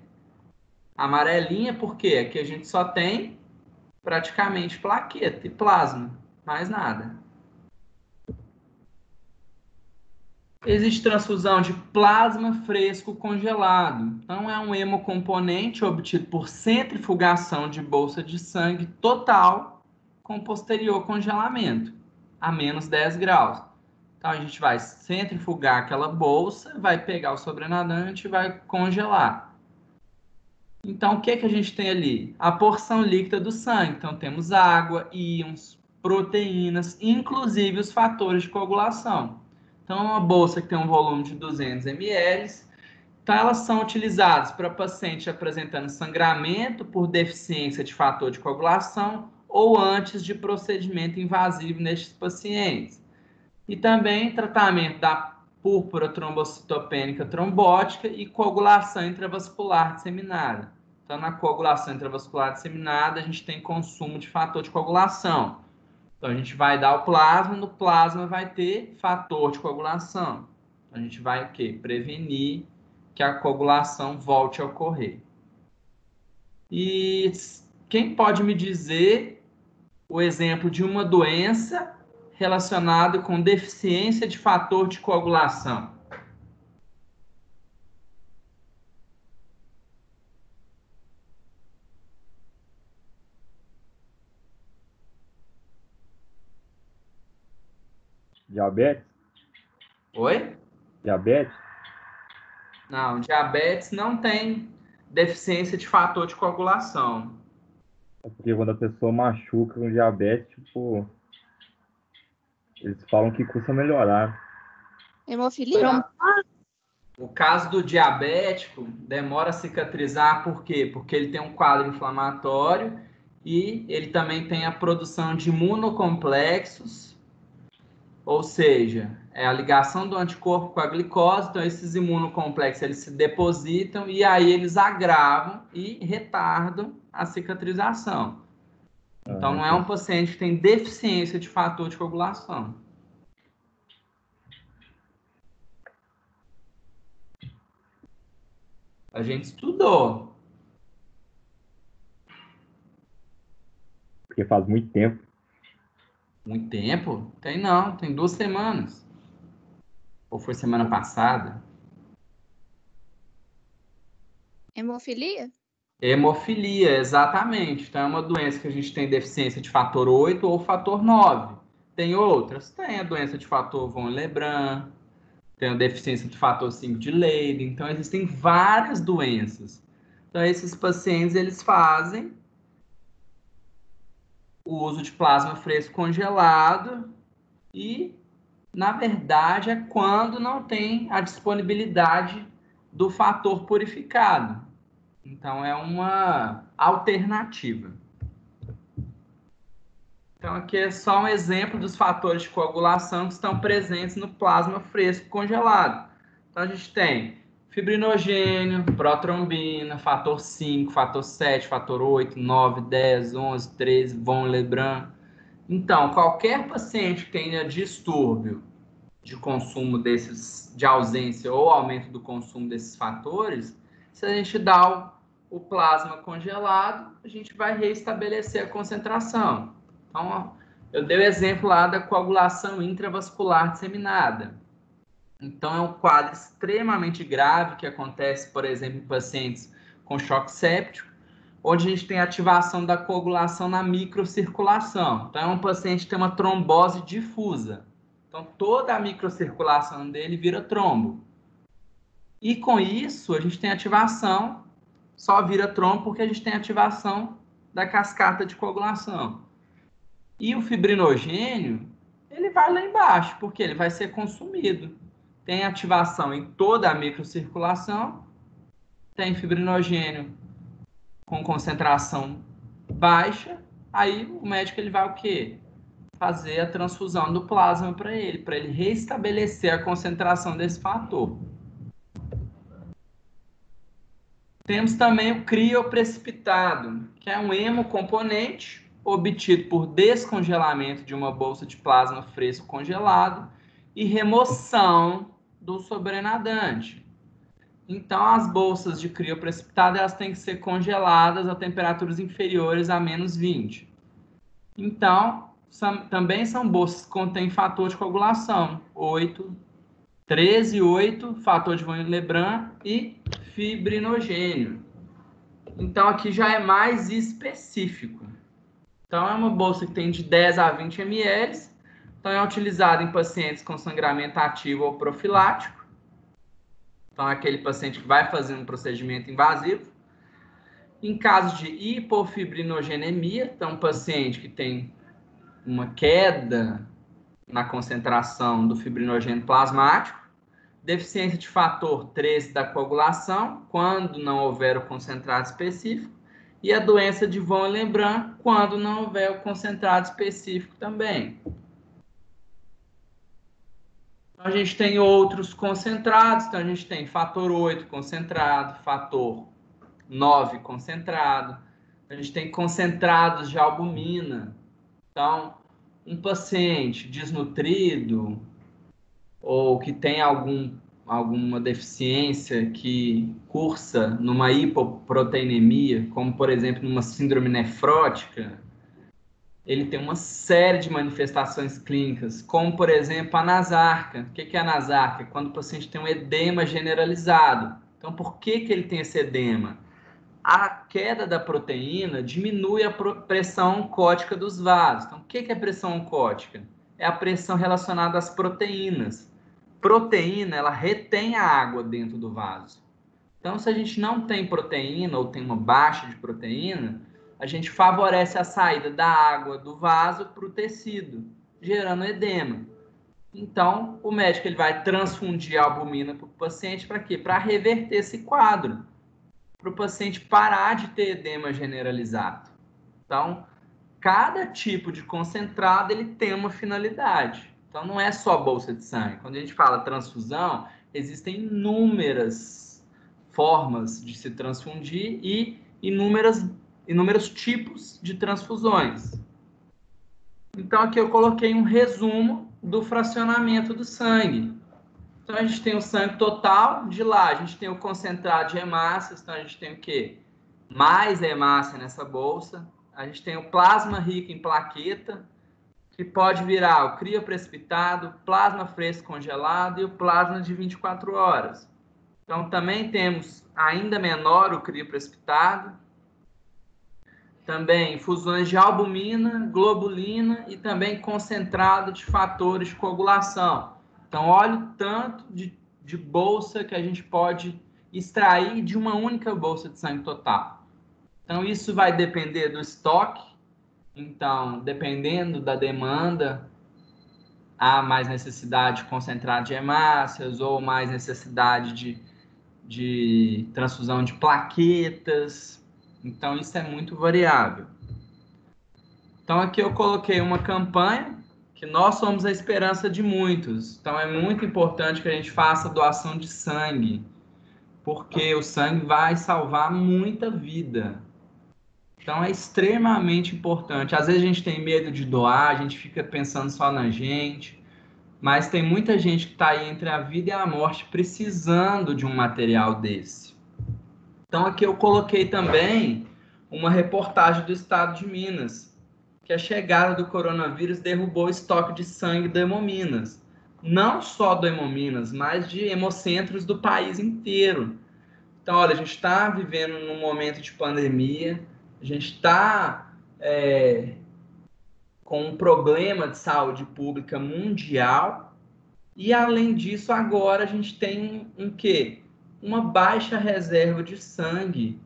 amarelinha, porque aqui a gente só tem praticamente plaqueta e plasma, mais nada. Existe transfusão de plasma fresco congelado. Então, é um hemocomponente obtido por centrifugação de bolsa de sangue total com posterior congelamento, a menos 10 graus. Então, a gente vai centrifugar aquela bolsa, vai pegar o sobrenadante e vai congelar. Então, o que a gente tem ali? A porção líquida do sangue. Então, temos água, íons, proteínas, inclusive os fatores de coagulação. Então, uma bolsa que tem um volume de 200 ml. Então, elas são utilizadas para paciente apresentando sangramento por deficiência de fator de coagulação ou antes de procedimento invasivo nestes pacientes. E também tratamento da púrpura trombocitopênica trombótica e coagulação intravascular disseminada. Então, na coagulação intravascular disseminada, a gente tem consumo de fator de coagulação. Então, a gente vai dar o plasma, no plasma vai ter fator de coagulação. Então, a gente vai o quê? Prevenir que a coagulação volte a ocorrer. E quem pode me dizer o exemplo de uma doença relacionada com deficiência de fator de coagulação? Diabetes? Oi? Diabetes? Não, diabetes não tem deficiência de fator de coagulação. É porque quando a pessoa machuca com diabetes, tipo, eles falam que custa melhorar. Hemofilia? O caso do diabético demora a cicatrizar, por quê? Porque ele tem um quadro inflamatório e ele também tem a produção de imunocomplexos, ou seja, é a ligação do anticorpo com a glicose, então esses imunocomplexos eles se depositam e aí eles agravam e retardam a cicatrização. Então não é um paciente que tem deficiência de fator de coagulação. A gente estudou. Porque faz muito tempo. Muito tempo? Tem não, tem 2 semanas. Ou foi semana passada? Hemofilia? Hemofilia, exatamente. Então é uma doença que a gente tem deficiência de fator 8 ou fator 9. Tem outras? Tem a doença de fator von Lebrun, tem a deficiência de fator 5 de Leiden. Então existem várias doenças. Então esses pacientes eles fazem o uso de plasma fresco congelado e, na verdade, é quando não tem a disponibilidade do fator purificado. Então, é uma alternativa. Então, aqui é só um exemplo dos fatores de coagulação que estão presentes no plasma fresco congelado. Então, a gente tem fibrinogênio, protrombina, fator 5, fator 7, fator 8, 9, 10, 11, 13, von Lebrun. Então, qualquer paciente que tenha distúrbio de consumo desses, de ausência ou aumento do consumo desses fatores, se a gente dá o plasma congelado, a gente vai reestabelecer a concentração. Então, eu dei o exemplo lá da coagulação intravascular disseminada. Então, é um quadro extremamente grave que acontece, por exemplo, em pacientes com choque séptico, onde a gente tem ativação da coagulação na microcirculação. Então, é um paciente que tem uma trombose difusa. Então, toda a microcirculação dele vira trombo. E com isso, a gente tem ativação, só vira trombo porque a gente tem ativação da cascata de coagulação. E o fibrinogênio, ele vai lá embaixo, porque ele vai ser consumido. Tem ativação em toda a microcirculação, tem fibrinogênio com concentração baixa, aí o médico ele vai o quê? Fazer a transfusão do plasma para ele restabelecer a concentração desse fator. Temos também o crioprecipitado, que é um hemocomponente obtido por descongelamento de uma bolsa de plasma fresco congelado e remoção do sobrenadante. Então, as bolsas de crioprecipitado elas têm que ser congeladas a temperaturas inferiores a menos 20. Então, também são bolsas que contêm fator de coagulação, 8, 13, 8, fator de von Lebrun e fibrinogênio. Então, aqui já é mais específico. Então, é uma bolsa que tem de 10 a 20 ml. Então, é utilizada em pacientes com sangramento ativo ou profilático. Então, é aquele paciente que vai fazer um procedimento invasivo. Em caso de hipofibrinogênemia, então, um paciente que tem uma queda na concentração do fibrinogênio plasmático, deficiência de fator 13 da coagulação, quando não houver o concentrado específico, e a doença de von Lebrun, quando não houver o concentrado específico também. Então, a gente tem outros concentrados, então a gente tem fator 8 concentrado, fator 9 concentrado, a gente tem concentrados de albumina. Então, um paciente desnutrido ou que tem alguma deficiência que cursa numa hipoproteinemia, como, por exemplo, numa síndrome nefrótica, ele tem uma série de manifestações clínicas, como, por exemplo, a nasarca. O que é a nasarca? Quando o paciente tem um edema generalizado. Então, por que ele tem esse edema? A queda da proteína diminui a pressão oncótica dos vasos. Então, o que é pressão oncótica? é a pressão relacionada às proteínas. Proteína, ela retém a água dentro do vaso. Então, se a gente não tem proteína ou tem uma baixa de proteína, a gente favorece a saída da água do vaso para o tecido, gerando edema. Então, o médico ele vai transfundir a albumina para o paciente para quê? Para reverter esse quadro, para o paciente parar de ter edema generalizado. Então, cada tipo de concentrado ele tem uma finalidade. Então, não é só bolsa de sangue. Quando a gente fala transfusão, existem inúmeras formas de se transfundir e inúmeros tipos de transfusões. Então, aqui eu coloquei um resumo do fracionamento do sangue. Então, a gente tem o sangue total, de lá a gente tem o concentrado de hemácias, então a gente tem o quê? Mais hemácia nessa bolsa. A gente tem o plasma rico em plaqueta, que pode virar o crioprecipitado, plasma fresco congelado e o plasma de 24 horas. Então, também temos ainda menor o crioprecipitado. Também fusões de albumina, globulina e também concentrado de fatores de coagulação. Então, olha o tanto de bolsa que a gente pode extrair de uma única bolsa de sangue total. Então, isso vai depender do estoque. Então, dependendo da demanda, há mais necessidade de concentrado de hemácias ou mais necessidade de transfusão de plaquetas. Então, isso é muito variável. Então, aqui eu coloquei uma campanha que nós somos a esperança de muitos. Então, é muito importante que a gente faça doação de sangue, porque o sangue vai salvar muita vida. Então, é extremamente importante. Às vezes a gente tem medo de doar, a gente fica pensando só na gente, mas tem muita gente que está aí entre a vida e a morte precisando de um material desse. Então, aqui eu coloquei também uma reportagem do estado de Minas, que a chegada do coronavírus derrubou o estoque de sangue do Hemominas. Não só do Hemominas, mas de hemocentros do país inteiro. Então, olha, a gente está vivendo num momento de pandemia, a gente está com um problema de saúde pública mundial e, além disso, agora a gente tem um quê? Uma baixa reserva de sangue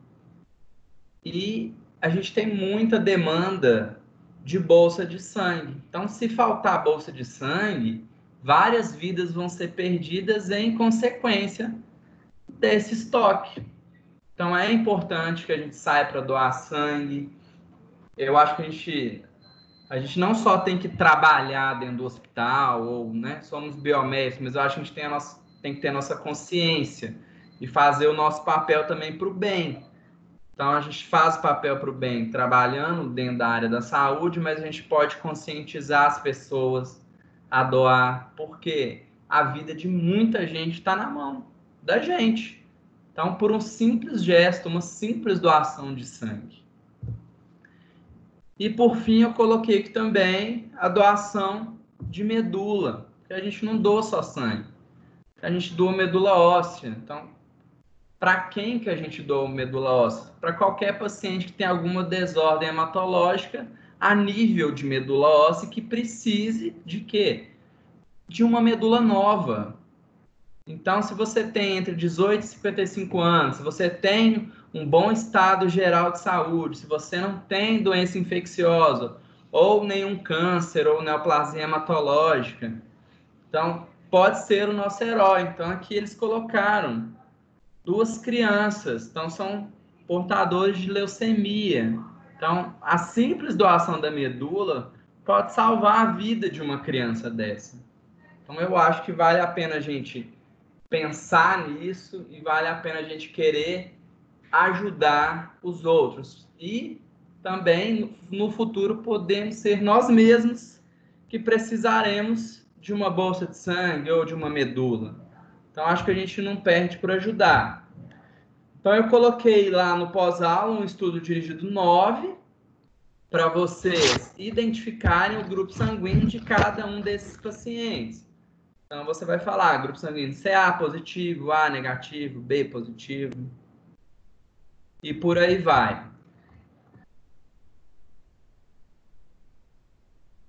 e a gente tem muita demanda de bolsa de sangue. Então, se faltar bolsa de sangue, várias vidas vão ser perdidas em consequência desse estoque. Então, é importante que a gente saia para doar sangue. Eu acho que a gente não só tem que trabalhar dentro do hospital, ou, né, somos biomédicos, mas eu acho que a gente tem que ter a nossa consciência e fazer o nosso papel também para o bem. Então, a gente faz o papel para o bem trabalhando dentro da área da saúde, mas a gente pode conscientizar as pessoas a doar, porque a vida de muita gente está na mão da gente. Então, por um simples gesto, uma simples doação de sangue. E, por fim, eu coloquei aqui também a doação de medula, que a gente não doa só sangue, a gente doa medula óssea. Então, para quem que a gente doa medula óssea? Para qualquer paciente que tem alguma desordem hematológica a nível de medula óssea que precise de quê? De uma medula nova. Então, se você tem entre 18 e 55 anos, se você tem um bom estado geral de saúde, se você não tem doença infecciosa, ou nenhum câncer, ou neoplasia hematológica, então, pode ser o nosso herói. Então, aqui eles colocaram 2 crianças, então são portadores de leucemia. Então, a simples doação da medula pode salvar a vida de uma criança dessa. Então, eu acho que vale a pena a gente pensar nisso e vale a pena a gente querer ajudar os outros. E também, no futuro, podemos ser nós mesmos que precisaremos de uma bolsa de sangue ou de uma medula. Então, acho que a gente não perde por ajudar. Então, eu coloquei lá no pós-aula um estudo dirigido 9 para vocês identificarem o grupo sanguíneo de cada um desses pacientes. Então, você vai falar grupo sanguíneo CA positivo, A negativo, B positivo. E por aí vai.